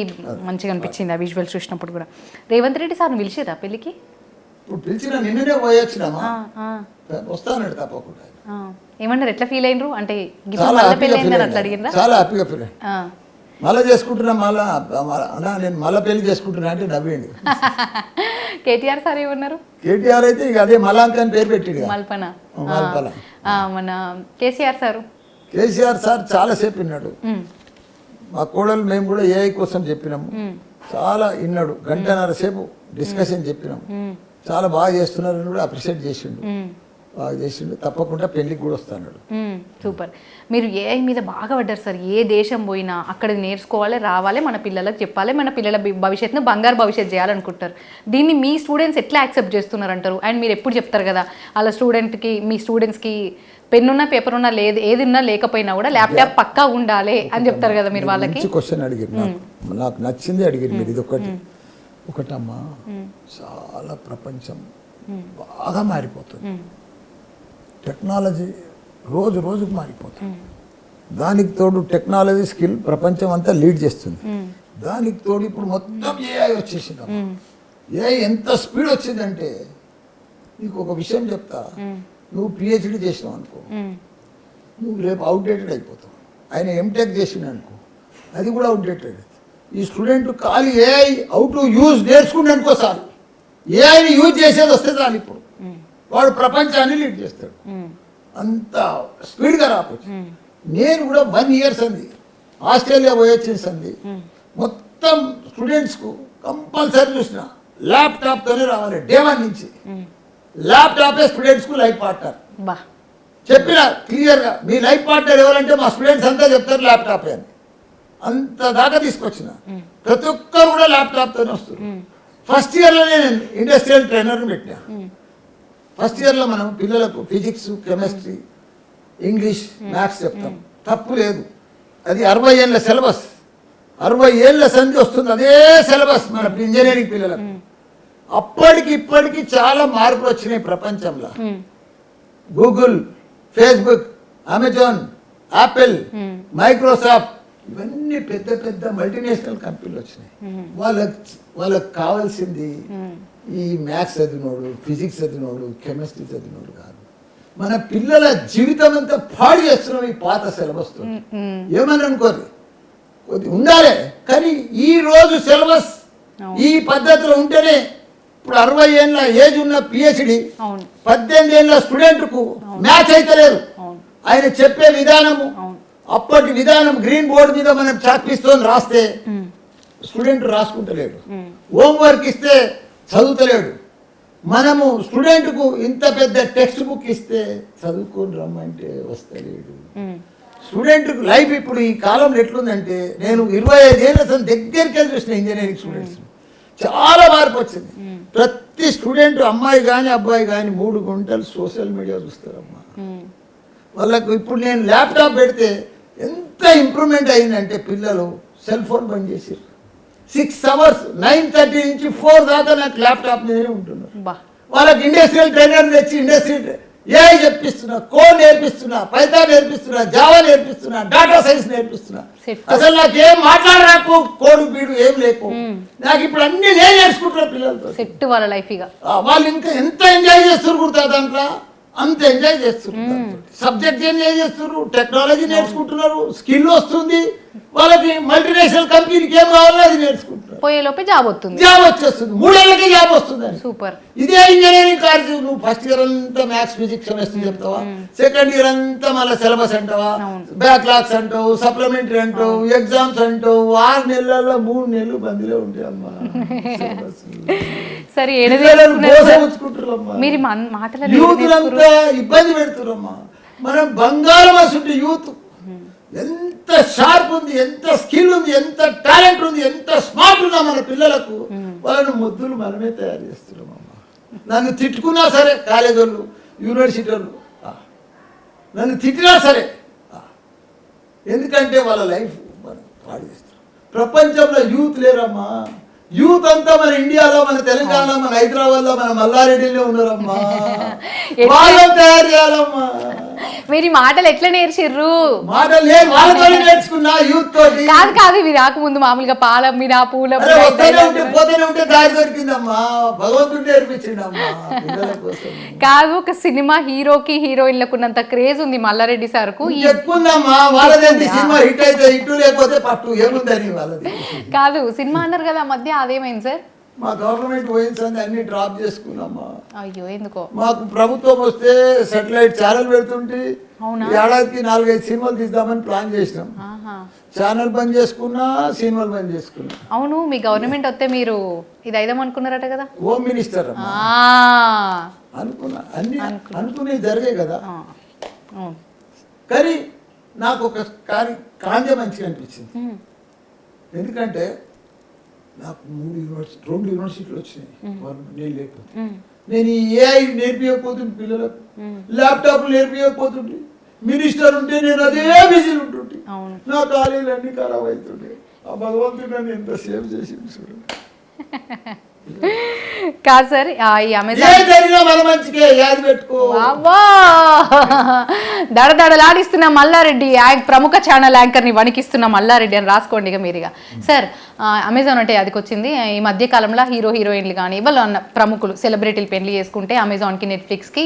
మంచిగా అనిపించింది ఆ విజువల్స్ చూసినప్పుడు కూడా. రేవంత్ రెడ్డి సార్ని పిలిచిరా పెళ్ళికి? ఇప్పుడు పిలిచిన నిన్ననే పోయొచ్చినామా, వస్తానండి తప్పకుండా. ఏమన్నారు, ఎట్లా ఫీల్ అయినరు? అంటే చాలా హ్యాపీగా ఫీల్ అయ్యి మళ్ళీ చేసుకుంటున్నా, మళ్ళా నేను మళ్ళీ పెళ్లి చేసుకుంటున్నా అంటే నవ్వేండి. కేటీఆర్ సార్ ఏమన్నారు? కేటీఆర్ అయితే ఇక అదే మలాంక్ అని పేరు పెట్టిండు, మల్పన. మల్పన. మన కేసీఆర్ సార్ చాలాసేపు విన్నాడు. మా కోడలు మేము కూడా ఏఐ కోసం చెప్పినాము, చాలా విన్నాడు. 1.5 సేపు డిస్కషన్ చెప్పినాము. చాలా బాగా చేస్తున్నారని కూడా అప్రిషియేట్ చేసిండు, బాగా చేసిండు. తప్పకుండా పెళ్లికి కూడా వస్తాడు. సూపర్. మీరు ఏఐ మీద బాగా పడ్డారు సార్. ఏ దేశం పోయినా అక్కడ నేర్చుకోవాలి, రావాలి, మన పిల్లలకు చెప్పాలి, మన పిల్లల భవిష్యత్తును బంగారు భవిష్యత్తు చేయాలనుకుంటారు. దీన్ని మీ స్టూడెంట్స్ ఎట్లా యాక్సెప్ట్ చేస్తున్నారు అంటారు? అండ్ మీరు ఎప్పుడు చెప్తారు కదా అలా మీ స్టూడెంట్స్కి పెన్నున్నా పేపర్ ఉన్నా లేదు, ఏది ఉన్నా లేకపోయినా కూడా ల్యాప్టాప్ పక్కా ఉండాలి అని చెప్తారు కదా మీరు వాళ్ళకి? క్వశ్చన్ అడిగారు, నాకు నచ్చింది అడిగారు మీరు. ఇది ఒకటమ్మా, చాలా ప్రపంచం బాగా మారిపోతుంది. టెక్నాలజీ రోజు రోజుకు మారిపోతుంది. దానికి తోడు టెక్నాలజీ స్కిల్ ప్రపంచం అంతా లీడ్ చేస్తుంది. దానికి తోడు ఇప్పుడు మొత్తం ఏఐ వచ్చేసింది. ఏఐ ఎంత స్పీడ్ వచ్చిందంటే, నీకు ఒక విషయం చెప్తా, నువ్వు పిహెచ్డి చేసినావు అనుకో, నువ్వు రేపు అవుట్డేటెడ్ అయిపోతావు. ఆయన ఎంటెక్ చేసిన అనుకో, అది కూడా అవుట్డేటెడ్. ఈ స్టూడెంట్ ఖాళీ ఏఐ హౌ టు యూజ్ నేర్చుకుంటే అనుకో చాలు, ఏఐని యూజ్ చేసేది వస్తే చాలు, ఇప్పుడు వాడు ప్రపంచాన్ని లీడ్ చేస్తాడు. అంత స్పీడ్గా రావచ్చు. నేను కూడా 1 years అంది ఆస్ట్రేలియా పోయొచ్చేసింది. మొత్తం స్టూడెంట్స్కు కంపల్సరీ చూసిన ల్యాప్టాప్తోనే రావాలి. డే 1 నుంచి ల్యాప్టాపే స్టూడెంట్స్కు లైఫ్ పార్ట్నర్. చెప్పిన క్లియర్గా, మీ లైఫ్ పార్ట్నర్ ఎవరంటే మా స్టూడెంట్స్ అంతా చెప్తారు ల్యాప్టాపే అని. అంత దాకా తీసుకొచ్చిన. ప్రతి ఒక్కరు కూడా ల్యాప్టాప్తోనే వస్తారు. ఫస్ట్ ఇయర్లోనే నేను ఇండస్ట్రియల్ ట్రైనర్ని పెట్టినా. ఫస్ట్ ఇయర్లో మనం పిల్లలకు ఫిజిక్స్, కెమిస్ట్రీ, ఇంగ్లీష్, మ్యాథ్స్ చెప్తాం, తప్పు లేదు. అది 60 ఏళ్ళ సిలబస్, 60 ఏళ్ళ సంధి వస్తుంది అదే సిలబస్ మన ఇంజనీరింగ్ పిల్లలకు. అప్పటికి ఇప్పటికి చాలా మార్పులు వచ్చినాయి ప్రపంచంలో. Google, Facebook, Amazon, Apple, Microsoft, ఇవన్నీ పెద్ద పెద్ద మల్టీనేషనల్ కంపెనీలు వచ్చినాయి. వాళ్ళకి కావాల్సింది ఈ మ్యాథ్స్ చదివినోడు, ఫిజిక్స్ చదివినోడు, కెమిస్ట్రీ చదివినోడు కాదు. మన పిల్లల జీవితం అంతా పాడు చేస్తున్నాం ఈ పాత సిలబస్తో. ఏమని అనుకోరు, కొద్ది ఉండాలి, కానీ ఈ రోజు సిలబస్ ఈ పద్ధతిలో ఉంటేనే ఇప్పుడు 60 ఏళ్ళ ఏజ్ ఉన్న పిహెచ్డి 18 ఏళ్ళ స్టూడెంట్కు మ్యాథ్స్ అయితే లేదు. ఆయన చెప్పే విధానము, అప్పటి విధానం గ్రీన్ బోర్డు మీద మనం చాక్పీస్తో రాస్తే స్టూడెంట్ రాసుకుంటలేడు, హోంవర్క్ ఇస్తే చదువుతలేడు. మనము స్టూడెంట్కు ఇంత పెద్ద టెక్స్ట్ బుక్ ఇస్తే చదువుకొని రమ్మంటే వస్తలేడు. స్టూడెంట్కు లైఫ్ ఇప్పుడు ఈ కాలంలో ఎట్లుందంటే, నేను 25 ఏళ్ళ దగ్గరికి వెళ్ళి చూసిన ఇంజనీరింగ్ స్టూడెంట్స్, చాలా మార్పు వచ్చింది. ప్రతి స్టూడెంట్, అమ్మాయి కానీ అబ్బాయి కానీ 3 గంటలు సోషల్ మీడియా చూస్తారమ్మా. వాళ్ళకు ఇప్పుడు నేను ల్యాప్టాప్ పెడితే ఎంత ఇంప్రూవ్మెంట్ అయిందంటే, పిల్లలు సెల్ ఫోన్ బంద్ చేసారు. 6 hours 9:30 నుంచి 4 దాకా నాకు ల్యాప్టాప్ మీదనే ఉంటున్నారు. వాళ్ళకి ఇండస్ట్రియల్ ట్రైనర్ తెచ్చి ఇండస్ట్రియల్ ఏఐ చెప్పిస్తున్నా, కోడ్ నేర్పిస్తున్నా, పైథాన్ నేర్పిస్తున్నా, జావా నేర్పిస్తున్నా, డేటా సైన్స్ నేర్పిస్తున్నా. అసలు నాకు ఏం మాట్లాడరాకు, కోడు బీడు ఏం లేకు, నాకు ఇప్పుడు అన్ని నేను నేర్చుకుంటున్నా పిల్లలతో. సెట్ వాళ్ళ లైఫ్ ఇక వాళ్ళు ఇంకా ఎంత ఎంజాయ్ చేస్తారు కుడతా, దాంట్లో అంత ఎంజాయ్ చేస్తున్నారు. సబ్జెక్ట్ ఎంజాయ్ చేస్తున్నారు, టెక్నాలజీ నేర్చుకుంటున్నారు, స్కిల్ వస్తుంది వాళ్ళకి. మల్టీనేషనల్ కంపెనీకి ఏం కావాలో అది నేర్చుకుంటున్నారు. పోయేలోపే జాబ్ వస్తుంది. జాబ్ వచ్చేస్తుంది, 3 ఏళ్ళకి జాబ్ వస్తుంది. సూపర్. ఇదే ఇంజనీరింగ్ కాలేజ్ నువ్వు ఫస్ట్ ఇయర్ అంతా మ్యాథ్స్ ఫిజిక్స్ కెమిస్ట్రీ చెప్తావా, సెకండ్ ఇయర్ అంతా మళ్ళీ సిలబస్ అంటావా, బ్యాక్లాగ్స్ అంటావు, సప్లిమెంటరీ అంటావు, ఎగ్జామ్స్ అంటావు. 6 నెలల్లో 3 నెలలు బందిలో ఉంటాయి అమ్మా. సరే మీరు యూత్ ఇబ్బంది పెడుతురమ్మా. మనం బంగారం అసలు యూత్ ఎంత షార్ప్ ఉంది, ఎంత స్కిల్ ఉంది, ఎంత టాలెంట్ ఉంది, ఎంత స్మార్ట్ ఉందా మన పిల్లలకు. వాళ్ళని మొద్దులు మనమే తయారు చేస్తున్నామమ్మా. నన్ను తిట్టుకున్నా సరే కాలేజ్ వాళ్ళు, యూనివర్సిటీ వాళ్ళు నన్ను తిట్టినా సరే, ఎందుకంటే వాళ్ళ లైఫ్ మనం పాడు చేస్తాం. ప్రపంచంలో యూత్ లేరమ్మా. యూత్ అంతా మన ఇండియాలో, మన తెలంగాణలో, మన హైదరాబాద్లో, మన మల్లారెడ్డిలో ఉన్నారమ్మా. వాళ్ళని తయారు చేయాలమ్మా. మీరు ఈ మాటలు ఎట్లా నేర్చిర్రు? మాటలు నేను వాళ్ళతో నేర్చుకున్నా, యూత్ తోటి. కాదు ఇవి రాకముందు మామూలుగా పాల మీద పూల పోతేనే ఉంటే దారి దొరికిందమ్మా. భగవంతుడు నేర్పించిండమ్మా పిల్లల కోసం. కాదు, ఒక సినిమా హీరోకి హీరోయిన్లకు ఉన్నంత క్రేజ్ ఉంది మల్లారెడ్డి సార్ కు. ఎక్కుందమ్మా వాళ్ళదేంటి, సినిమా హిట్ అయితే హిట్, లేకపోతే పట్టు ఏముందని వాళ్ళది. కాదు సినిమా అన్నారు కదా మధ్య, అదేమైంది సార్? మా గవర్నమెంట్ పోయింది, అన్ని డ్రాప్ చేసుకున్నామా. అయ్యో ఎందుకో? మాకు ప్రభుత్వం వస్తే సెటిలైట్ ఛానల్ పెడుతుంటే ఏడాదికి 4-5 సినిమాలు తీద్దామని ప్లాన్ చేసినాం. ఛానల్ బంద్ చేసుకున్నా, సినిమాలు బంద్ చేసుకున్నా. అవును, మీ గవర్నమెంట్ వస్తే మీరు ఇది అయిదాం అనుకున్నారట కదా? హోమ్ మినిస్టర్ అనుకున్నా, అన్ని అనుకునేవి జరిగాయి కదా. కానీ నాకు ఒక కాంజ మంచిగా అనిపించింది. ఎందుకంటే నాకు 2 యూనివర్సిటీలు వచ్చినాయి, నేను లేకపోతే. నేను ఈ ఏఐ నేర్పించకపోతుంటే పిల్లలకు, ల్యాప్టాప్ నేర్పించకపోతుంటే, మినిస్టర్ ఉంటే నేను అదే బిజీలు ఉంటుంటే, నా కాలేజీలు అన్ని ఖరాబ్ అవుతుండే. ఆ భగవంతుడు నన్ను ఎంత సేవ్ చేసింది చూడండి. కాదు సార్, ఈ అమెజాన్ దడదడలాడిస్తున్న మల్లారెడ్డి, ప్రముఖ ఛానల్ యాంకర్ని వణికిస్తున్న మల్లారెడ్డి అని రాసుకోండి ఇక మీరుగా. సార్, అమెజాన్ అంటే అదికొచ్చింది. ఈ మధ్య కాలంలో హీరోయిన్లు కానీ వాళ్ళ ప్రముఖులు సెలబ్రిటీలు పెళ్లి చేసుకుంటే అమెజాన్కి, నెట్ఫ్లిక్స్కి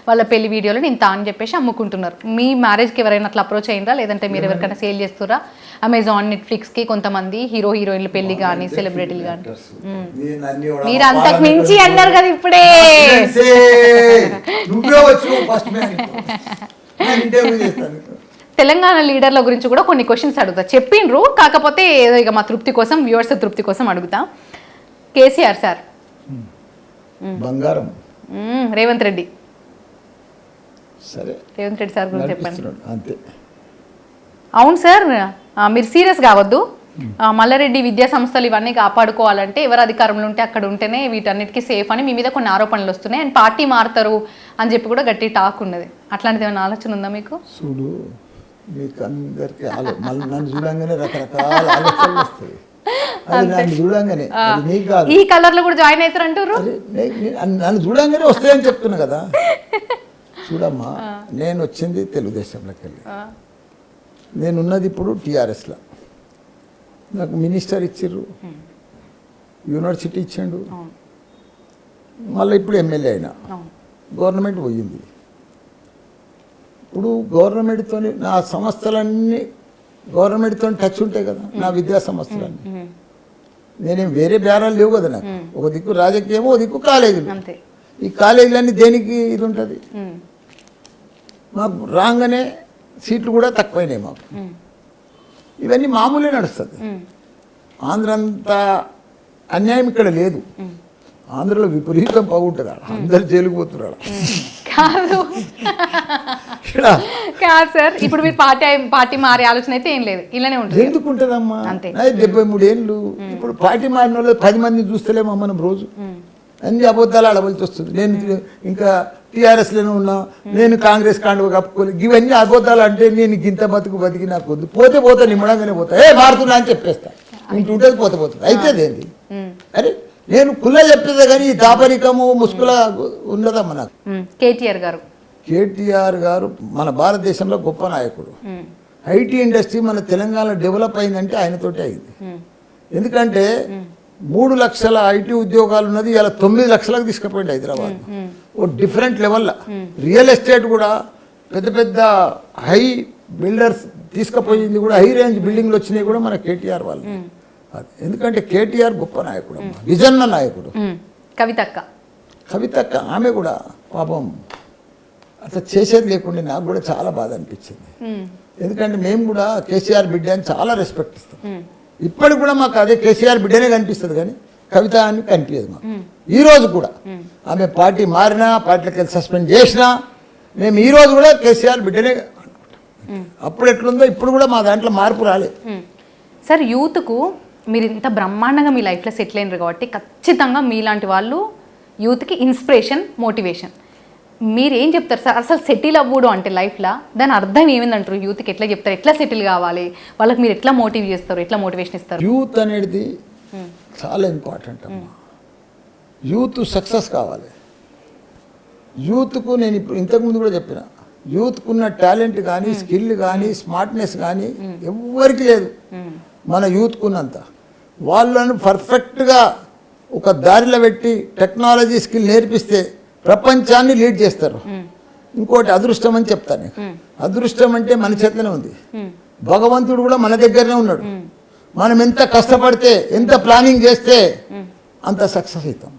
వాళ్ళ పెళ్లి వీడియోలను ఇంత అని చెప్పేసి అమ్ముకుంటున్నారు. మీ మ్యారేజ్కి ఎవరైనా అట్లా అప్రోచ్ అయిందా, లేదంటే మీరు ఎవరికైనా సేల్ చేస్తారా? అమెజాన్, నెట్ఫ్లిక్స్కి కొంతమంది హీరోయిన్ల పెళ్లి కానీ, సెలబ్రిటీలు కానీ. మీరు అంతకు మించి అన్నారు కదా ఇప్పుడే. తెలంగాణ లీడర్ల గురించి కూడా కొన్ని క్వశ్చన్స్ అడుగుతా. చెప్పిండ్రు, కాకపోతే ఏదో ఇక మా తృప్తి కోసం, వ్యూవర్స్ తృప్తి కోసం అడుగుతా. కేసీఆర్ సార్, బంగారం. రేవంత్ రెడ్డి. సరే, రేవంత్ రెడ్డి సార్ గురించి చెప్పండి. అంతే. అవును సార్, మీరు సీరియస్ కావద్దు. మల్లారెడ్డి విద్యా సంస్థలు ఇవన్నీ కాపాడుకోవాలంటే ఎవరు అధికారంలో ఉంటే అక్కడ ఉంటేనే వీటన్నిటికీ సేఫ్ అని మీ మీద కొన్ని ఆరోపణలు వస్తున్నాయి. అండ్ పార్టీ మారుతారు అని చెప్పి కూడా గట్టి టాక్ ఉన్నది. అట్లాంటిది ఏమైనా ఆలోచన ఉందా మీకు? చూడు, మీకు అందరికీ నన్ను చూడంగానే రకరకాల ఆలోచనలు వస్తాయి. నన్ను చూడంగానే ఈ కలర్ లో కూడా జాయిన్ అవుతారు అంటారు. నన్ను చూడంగానే వస్తాయని చెప్తున్నా కదా. చూడమ్మా, నేను వచ్చింది తెలుగుదేశంలోకి వెళ్ళి, నేనున్నది ఇప్పుడు టీఆర్ఎస్లో. నాకు మినిస్టర్ ఇచ్చిర్రు, యూనివర్సిటీ ఇచ్చిండు, మళ్ళీ ఇప్పుడు ఎమ్మెల్యే అయినా. గవర్నమెంట్ పోయింది. ఇప్పుడు గవర్నమెంట్తో నా సంస్థలన్నీ గవర్నమెంట్తో టచ్ ఉంటాయి కదా, నా విద్యా సంస్థలన్నీ. నేనేం వేరే బేరాలు లేవు కదా నాకు. ఒక దిక్కు రాజకీయమో, ఒక దిక్కు కాలేజీలు. ఈ కాలేజీలన్నీ దేనికి ఇది ఉంటుంది. మాకు రాగానే సీట్లు కూడా తక్కువైనాయి మాకు. ఇవన్నీ మామూలే నడుస్తుంది. ఆంధ్ర అంత అన్యాయం ఇక్కడ లేదు. ఆంధ్రలో విపరీతం బాగుంటుంది. అందరు జైలుకు పోతున్నారు. కాదు సార్, ఇప్పుడు మీరు పార్టీ మారే ఆలోచన అయితే ఏం లేదు, ఇలానే ఉంటుంది. ఎందుకు ఉంటుందమ్మా? 73 ఏళ్ళు. ఇప్పుడు పార్టీ మారిన వాళ్ళు 10 మందిని చూస్తలేమా మనం రోజు? అన్ని అబద్ధాలు ఆడవలసి వస్తుంది. నేను ఇంకా టీఆర్ఎస్లోనే ఉన్నా, నేను కాంగ్రెస్ కాండువ కప్పుకోలేదు. ఇవన్నీ అబద్ధాలు అంటే నేను ఇంత బతికి నాకు వద్దు. పోతే నిమ్మడంగానే పోతా, మారుతున్నా అని చెప్పేస్తా. ఇంటుంటే పోతుంది. అయితే ఏంది? అరే నేను కుల్ల చెప్పేదే కానీ ఈ దాపరికము ముసుగుల ఉన్నదమ్మా నాకు. కేటీఆర్ గారు మన భారతదేశంలో గొప్ప నాయకుడు. ఐటీ ఇండస్ట్రీ మన తెలంగాణ డెవలప్ అయిందంటే ఆయనతోటే అయింది. ఎందుకంటే 3 లక్షల ఐటీ ఉద్యోగాలు ఉన్నది, ఇలా 9 లక్షలకు తీసుకుపోయింది హైదరాబాద్. ఓ డిఫరెంట్ లెవెల్లో రియల్ ఎస్టేట్ కూడా పెద్ద హై బిల్డర్స్ తీసుకుపోయింది కూడా, హై రేంజ్ బిల్డింగ్లు వచ్చినాయి కూడా మన కేటీఆర్ వాళ్ళు. అది ఎందుకంటే కేటీఆర్ గొప్ప నాయకుడు అమ్మా, విజన్న నాయకుడు. కవితక్క కవితక్క ఆమె కూడా పాపం అట్లా చేసేది లేకుండా నాకు కూడా చాలా బాధ అనిపించింది. ఎందుకంటే మేము కూడా కేసీఆర్ బిడ్డ అని చాలా రెస్పెక్ట్ ఇస్తాం. ఇప్పటికి కూడా మాకు అదే కేసీఆర్ బిడ్డనే కనిపిస్తుంది, కానీ కవిత అని కనిపించదు మాకు. ఈ రోజు కూడా ఆమె పార్టీ మారినా, పార్టీకి వెళ్ళి సస్పెండ్ చేసినా మేము ఈ రోజు కూడా కేసీఆర్ బిడ్డనే అనుకుంటాం. అప్పుడు ఎట్లుందో ఇప్పుడు కూడా మా దాంట్లో మార్పు రాలేదు. సార్, యూత్కు మీరు ఇంత బ్రహ్మాండంగా మీ లైఫ్లో సెటిల్ అయినారు కాబట్టి ఖచ్చితంగా మీలాంటి వాళ్ళు యూత్కి ఇన్స్పిరేషన్, మోటివేషన్. మీరు ఏం చెప్తారు సార్ అసలు సెటిల్ అవ్వడం అంటే లైఫ్లో దాని అర్థం ఏమిందంటారు? యూత్కి ఎట్లా చెప్తారు, ఎట్లా సెటిల్ కావాలి, వాళ్ళకి మీరు ఎట్లా మోటివ్ చేస్తారు, ఎట్లా మోటివేషన్ ఇస్తారు? యూత్ అనేది చాలా ఇంపార్టెంట్ అమ్మా. యూత్ సక్సెస్ కావాలి. యూత్కు నేను ఇప్పుడు ఇంతకుముందు కూడా చెప్పిన, యూత్కున్న టాలెంట్ కానీ, స్కిల్ కానీ, స్మార్ట్నెస్ కానీ ఎవ్వరికి లేదు మన యూత్కున్నంత. వాళ్ళను పర్ఫెక్ట్గా ఒక దారిలో పెట్టి టెక్నాలజీ స్కిల్ నేర్పిస్తే ప్రపంచాన్ని లీడ్ చేస్తారు. ఇంకోటి అదృష్టం అని చెప్తాను నీకు. అదృష్టం అంటే మన చేతిలోనే ఉంది. భగవంతుడు కూడా మన దగ్గరనే ఉన్నాడు. మనం ఎంత కష్టపడితే, ఎంత ప్లానింగ్ చేస్తే అంత సక్సెస్ అవుతాం.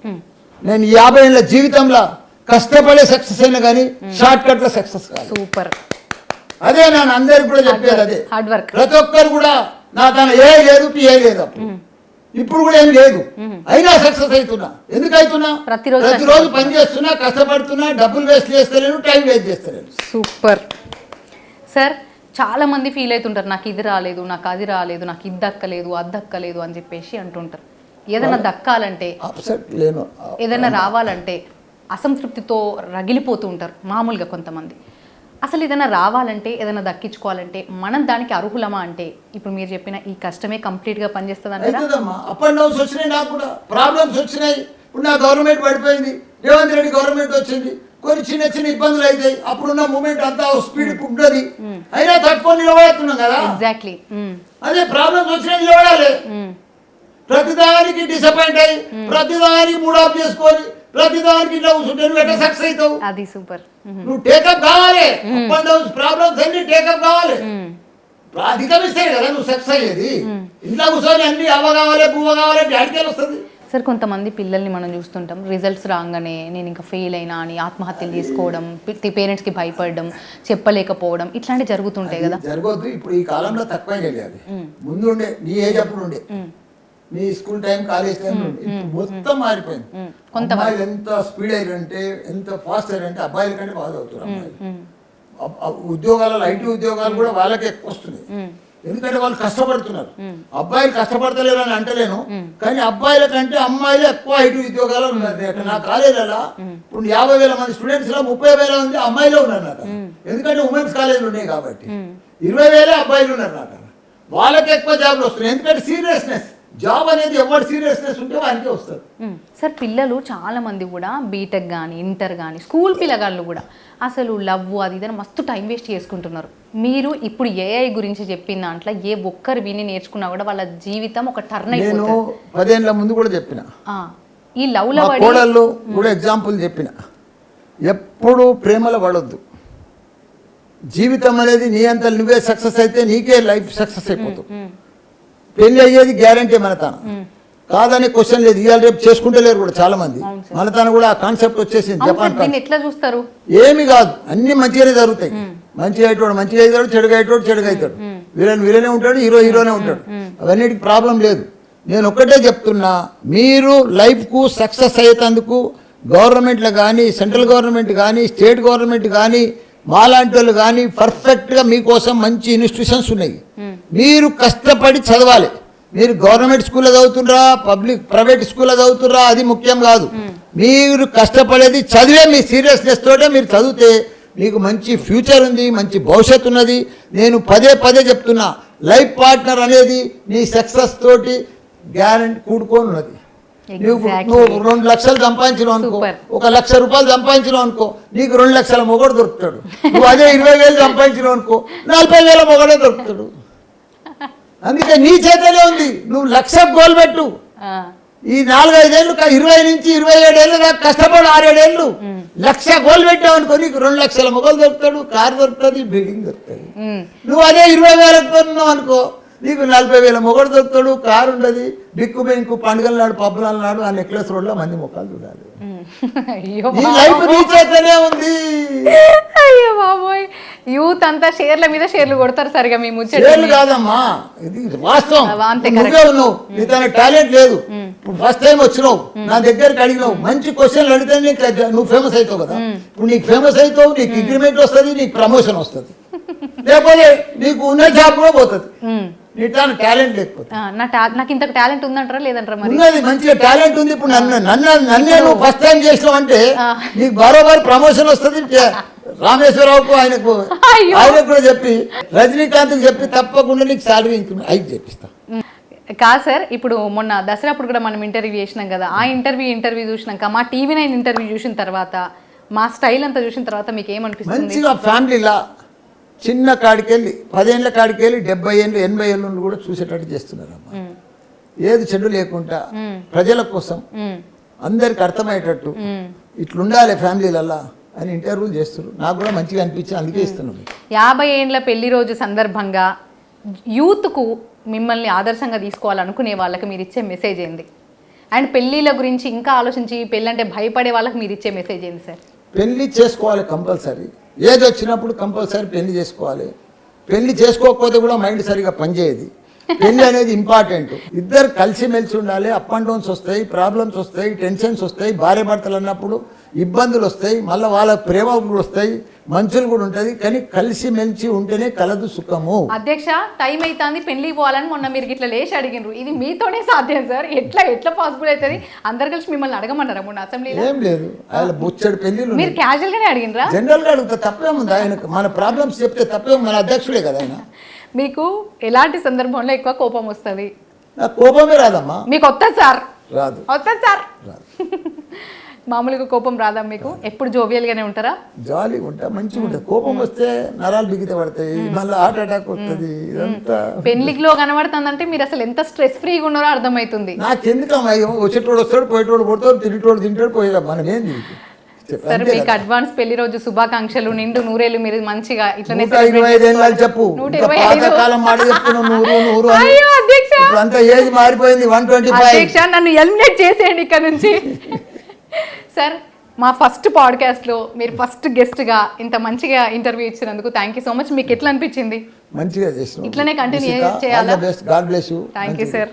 నేను 50 ఏళ్ళ జీవితంలో కష్టపడే సక్సెస్ అయినా కానీ షార్ట్ కట్లో సక్సెస్ కాదు. సూపర్. అదే నేను అందరికి కూడా చెప్పేది అదే. Hard work. ప్రతి ఒక్కరు కూడా నా తన ఏ లేదు, పిఏ లేదు. ఇప్పుడు కూడా ఏం లేదు, అయినా సక్సెస్ అవుతున్నా. ఎందుకు అవుతున్నా? ప్రతిరోజు పని చేస్తున్నా, కష్టపడుతున్నా, డబ్బులు వేస్ట్ చేస్తలేను, టైం వేస్ట్ చేస్తలేను. సూపర్. సార్, చాలా మంది ఫీల్ అవుతుంటారు, నాకు ఇది రాలేదు, నాకు అది రాలేదు, నాకు ఇది దక్కలేదు, అది దక్కలేదు అని చెప్పేసి అంటుంటారు. ఏదైనా దక్కాలంటే, ఏదైనా రావాలంటే అసంతృప్తితో రగిలిపోతూ ఉంటారు మామూలుగా కొంతమంది. అసలు ఏదైనా రావాలంటే, ఏదైనా దక్కించుకోవాలంటే మనం దానికి అర్హులమా అంటే ఇప్పుడు మీరు చెప్పిన ఈ కష్టమే కంప్లీట్గా పనిచేస్తుంది అంటారా? అప్ అండ్ డౌన్స్ వచ్చినాయి, నాకు కూడా ప్రాబ్లమ్స్ వచ్చినాయి. ఇప్పుడు నా గవర్నమెంట్ పడిపోయింది, రేవంత్ రెడ్డి గవర్నమెంట్ వచ్చింది, కొన్ని చిన్న చిన్న ఇబ్బందులు అవుతాయి. అప్పుడున్న మూమెంట్ అంతా స్పీడ్ ఉండదు, అయినా తట్టుకొని నిలబడుతున్నాం కదా. ఎగ్జాక్ట్లీ. అదే ప్రాబ్లమ్స్ వచ్చినాయి, నిలబడాలి. ప్రతిదానికి డిసప్పాయింట్ అయ్యి, ప్రతిదానికి మూడ్ ఆఫ్ చేసుకొని, ప్రతిదానికి ఇట్లా కూర్చుంటే నువ్వు ఎట్లా సక్సెస్ అవుతావు? అది సూపర్. నువ్వు టేకప్ కావాలి. అప్ అండ్ డౌన్స్ ప్రాబ్లమ్స్ అన్ని టేకప్ కావాలి. అధిగమిస్తే కదా నువ్వు సక్సెస్ అయ్యేది. ఇంట్లో కూర్చొని అన్ని అవ్వ కావాలి, పువ్వ కావాలి, డాడీకి వస్తుంది. సార్, కొంతమంది పిల్లల్ని మనం చూస్తుంటాం, రిజల్ట్స్ రాగానే నేను ఇంకా ఫెయిల్ అయినా అని ఆత్మహత్యలు చేసుకోవడం, పేరెంట్స్కి భయపడడం, చెప్పలేకపోవడం, ఇట్లాంటివి జరుగుతుంటాయి కదా. జరగొద్దు. ఇప్పుడు ఈ కాలంలో తక్కువ అది. ముందు ఉండే నీ ఏజ్ అప్పుడు ఉండే, నీ స్కూల్ టైం, కాలేజ్ టైం మొత్తం మారిపోయింది. అమ్మాయిలు ఎంత స్పీడ్ అయ్యారంటే, ఎంత ఫాస్ట్ అయ్యారంటే అబ్బాయిల కంటే బాగా అవుతారు అమ్మాయిలు. ఉద్యోగాలలో, ఐటీ ఉద్యోగాలు కూడా వాళ్ళకే ఎక్కువ వస్తుంది. ఎందుకంటే వాళ్ళు కష్టపడుతున్నారు. అబ్బాయిలు కష్టపడతలేరు అని అంటలేను, కానీ అబ్బాయిల కంటే అమ్మాయిలు ఎక్కువ ఐటీ ఉద్యోగాలు ఉన్నారు. నా కాలేజీలలో ఇప్పుడు 50,000 మంది స్టూడెంట్స్ లో 30,000 మంది అమ్మాయిలే ఉన్నారు నాకు. ఎందుకంటే ఉమెన్స్ కాలేజీలు ఉన్నాయి కాబట్టి 20,000 అబ్బాయిలు ఉన్నారు నాకు. వాళ్ళకి ఎక్కువ జాబ్లు వస్తున్నాయి. ఎందుకంటే సీరియస్నెస్, జాబ్ అనేది ఎవరు సీరియస్నెస్ ఉంటే వానికే వస్తుంది. సార్, పిల్లలు చాలా మంది కూడా బీటెక్ కానీ, ఇంటర్ కానీ, స్కూల్ పిల్లగాళ్ళు కూడా అసలు లవ్ అది ఇదని మస్తు టైం వేస్ట్ చేసుకుంటున్నారు. మీరు ఇప్పుడు ఏఐ గురించి చెప్పిన దాంట్లో ఏ ఒక్కరు విని నేర్చుకున్నా కూడా వాళ్ళ జీవితం ఒక టర్న్ అయిపోతుంది. నేను 10 ఏళ్ళ ముందు కూడా చెప్పిన, ఈ లవ్లో కోడళ్ళు కూడా ఎగ్జాంపుల్ చెప్పిన, ఎప్పుడు ప్రేమలో పడొద్దు. జీవితం అనేది నీ అంత నువ్వే సక్సెస్ అయితే నీకే లైఫ్ సక్సెస్ అయిపోతావు. పెళ్లి అయ్యేది గ్యారంటీ మనతాన కాదని క్వశ్చన్ లేదు. ఇవాళ రేపు చేసుకుంటే లేరు కూడా చాలా మంది. మనతాన కూడా ఆ కాన్సెప్ట్ వచ్చేసింది. జపాన్ ఎట్లా చూస్తారు? ఏమి కాదు, అన్ని మంచిగానే జరుగుతాయి. మంచిగా అయ్యేటోడు మంచిగా అవుతాడు, చెడుగా అయ్యేటోడు చెడుగా అవుతాడు, వీలనే ఉంటాడు, హీరోనే ఉంటాడు. అవన్నిటికి ప్రాబ్లం లేదు. నేను ఒక్కటే చెప్తున్నా, మీరు లైఫ్కు సక్సెస్ అయ్యేందుకు గవర్నమెంట్లో కానీ, సెంట్రల్ గవర్నమెంట్ కానీ, స్టేట్ గవర్నమెంట్ కానీ, మాలాంటి వాళ్ళు కానీ పర్ఫెక్ట్గా మీకోసం మంచి ఇన్స్టిట్యూషన్స్ ఉన్నాయి. మీరు కష్టపడి చదవాలి. మీరు గవర్నమెంట్ స్కూల్లో చదువుతుండ్రా, ప్రైవేట్ స్కూల్లో చదువుతుండ్రా, అది ముఖ్యం కాదు. మీరు కష్టపడేది చదివే, మీ సీరియస్నెస్ తోటే మీరు చదివితే మీకు మంచి ఫ్యూచర్ ఉంది, మంచి భవిష్యత్తు ఉన్నది. నేను పదే చెప్తున్నా, లైఫ్ పార్ట్నర్ అనేది నీ సక్సెస్ తోటి గ్యారెంటీ కూడుకొని ఉన్నది. నువ్వు 2 లక్షలు సంపాదించినావు అనుకో, 1 లక్ష రూపాయలు సంపాదించినావు అనుకో, నీకు 2 లక్షల మొగడు దొరుకుతాడు. నువ్వు అదే 20,000 సంపాదించినావు అనుకో, 40,000 మొగడే దొరుకుతాడు. అందుకే నీ చేతనే ఉంది. నువ్వు 1,00,000 గోల్ పెట్టు. ఈ 4-5 ఏళ్ళు, 20 నుంచి 27 ఏళ్ళు దాకా కష్టపడు, 6-7 ఏళ్ళు 1,00,000 గోల్ పెట్టావు అనుకో, నీకు 2 లక్షల మొగలు దొరుకుతాడు, కారు దొరుకుతుంది, బిల్డింగ్ దొరుకుతుంది. నువ్వు అదే 20,000 కొన్నావు అనుకో, నీకు 40,000 మొగడు దొరుకుతాడు, కారు ఉండదు, బిక్కు బెంకు పండుగల నాడు పబ్బుల నాడు ఆ నెక్లెస్ రోడ్లో మంది ముఖాలు చూడాలి. అయ్యో ఈ లైఫ్ నీ చేతనే ఉంది. అయ్యో బాబోయ్, యూత్ అంతా షేర్ల మీద షేర్లు కొడతారు సరిగా మీ ముచ్చట. షేర్లు కాదమ్మా, ఇది వాస్తవం. నువ్వే ఉన్నావు, నీ తన టాలెంట్ లేదు. ఇప్పుడు ఫస్ట్ టైం వచ్చినావు నా దగ్గరికి అడిగినావు, మంచి క్వశ్చన్లు అడిగితే నువ్వు ఫేమస్ అవుతావు కదా. ఇప్పుడు నీకు ఫేమస్ అవుతావు, నీకు ఇంక్రిమెంట్ వస్తుంది, నీకు ప్రమోషన్ వస్తుంది, లేకపోతే నీకు ఉన్న జాబ్ కూడా పోతుంది. నీ తన టాలెంట్ లేకపోతే. నాకు ఇంత టాలెంట్ ఉందంటారా లేదంటారా? మరి ఉన్నది, మంచిగా టాలెంట్ ఉంది. ఇప్పుడు నన్నే నువ్వు ఫస్ట్ టైం చేసినావు అంటే నీకు బరోబర్ ప్రమోషన్ వస్తుంది. రామేశ్వరరావుకు ఆయనకు కూడా చెప్పి, రజనీకాంత్కి చెప్పి తప్పకుండా నీకు సాలరీ హైక్ చేపిస్తా. కాదు సార్, ఇప్పుడు మొన్న దసరా అప్పుడు కూడా మనం ఇంటర్వ్యూ చేసినాం కదా, ఆ ఇంటర్వ్యూ చూసినాక మా TV9 ఇంటర్వ్యూ చూసిన తర్వాత, మా స్టైల్ అంతా చూసిన తర్వాత మీకు ఏమనిపిస్తుంది? మంచిగా ఫ్యామిలీలా చిన్న కాడికెళ్ళి 10 ఏళ్ళ కాడికెళ్ళి 70 ఏళ్ళు 80 ఏళ్ళు కూడా చూసేటట్టు చేస్తున్నారమ్మా. ఏది చెడు లేకుండా ప్రజల కోసం అందరికి అర్థమయ్యేటట్టు ఇట్లుండాలి ఫ్యామిలీలల్లా అని ఇంటర్వ్యూలు చేస్తున్నారు. నాకు కూడా మంచిగా అనిపించి అందుకే ఇస్తున్నాను. 50 ఏండ్ల పెళ్లి రోజు సందర్భంగా యూత్కు మిమ్మల్ని ఆదర్శంగా తీసుకోవాలనుకునే వాళ్ళకి మీరు ఇచ్చే మెసేజ్ ఏంది? అండ్ పెళ్ళిళ్ళ గురించి ఇంకా ఆలోచించి పెళ్ళి అంటే భయపడే వాళ్ళకి మీరు ఇచ్చే మెసేజ్ ఏంది సార్? పెళ్లి చేసుకోవాలి కంపల్సరీ. ఏది వచ్చినప్పుడు కంపల్సరీ పెళ్లి చేసుకోవాలి. పెళ్లి చేసుకోకపోతే కూడా మైండ్ సరిగా పనిచేయదు. పెళ్లి అనేది ఇంపార్టెంట్. ఇద్దరు కలిసిమెలిసి ఉండాలి. అప్ అండ్ డౌన్స్ వస్తాయి, ప్రాబ్లమ్స్ వస్తాయి, టెన్షన్స్ వస్తాయి, భార్య భర్తలు అన్నప్పుడు ఇబ్బందులు వస్తాయి, మళ్ళీ వాళ్ళ ప్రేమ కూడా వస్తాయి, మంచులు కూడా ఉంటుంది. కానీ కలిసిమెలిసి ఉంటేనే కలదు సుఖము. అధ్యక్ష, టైం అవుతుంది, పెళ్లికి పోవాలని మొన్న మీరు ఇట్లా లేచి అడిగినారు. ఇది మీతోనే సాధ్యం సార్? ఎట్లా పాసిబుల్ అవుతుంది? అందరు కలిసి మిమ్మల్ని అడగమన్నారా మొన్న అసెంబ్లీలో? ఏం లేదు, ఆయన బుచ్చడి పెళ్లిలు. మీరు క్యాజువల్ గానే అడిగినరా? జనరల్ గా అడుగుతా, తప్పేముంది? ఆయనకు మన ప్రాబ్లమ్స్ చెప్తే తప్పేముంది? మన అధ్యక్షుడే కదా ఆయన. మీకు ఎలాంటి సందర్భంలో ఎక్కువ కోపం వస్తుంది? నాకు కోపమే రాదమ్మా. మీకు వస్తుంది సార్? రాదు. వస్తుంది సార్? మామూలుగా కోపం రాదా మీకు? ఎప్పుడు జోవియల్ గానే ఉంటారా? జాలీగా ఉంటా, మంచిగా ఉంటుంది. కోపం వస్తే నరాలు బిగిత పడతాయి, మళ్ళీ హార్ట్ అటాక్ వస్తుంది. ఇదంతా పెళ్లిలో కనబడుతుందంటే మీరు అసలు ఎంత స్ట్రెస్ ఫ్రీగా ఉన్నారో అర్థమవుతుంది. నాకెందుకమ్మా, వచ్చేటోడు వస్తాడు, పోయేటోడు పోతాడు, తిరిగేటోడు తింటాడు, పోయేదా మనం ఏంది? సార్, మీకు అడ్వాన్స్ పెళ్లి రోజు శుభాకాంక్షలు. నిండు నూరేళ్ళు మీరు మంచిగా ఇట్లనే 125 ఏళ్ళు చెప్పు. పాతకాలం మాట చెప్తున్నావు, 100 అంతా ఏజ్ మారిపోయింది. 125. అధ్యక్ష, నన్ను ఎలిమినేట్ చేసేయండి ఇక్కడ నుంచి. సార్, మా ఫస్ట్ పాడ్కాస్ట్లో మీరు ఫస్ట్ గెస్ట్గా ఇంత మంచిగా ఇంటర్వ్యూ ఇచ్చినందుకు థ్యాంక్ యూ సో మచ్. మీకు ఎట్లా అనిపించింది? మంచిగా చేసిన, ఇట్లనే కంటిన్యూ చేయాలి. God bless you. Thank you sir.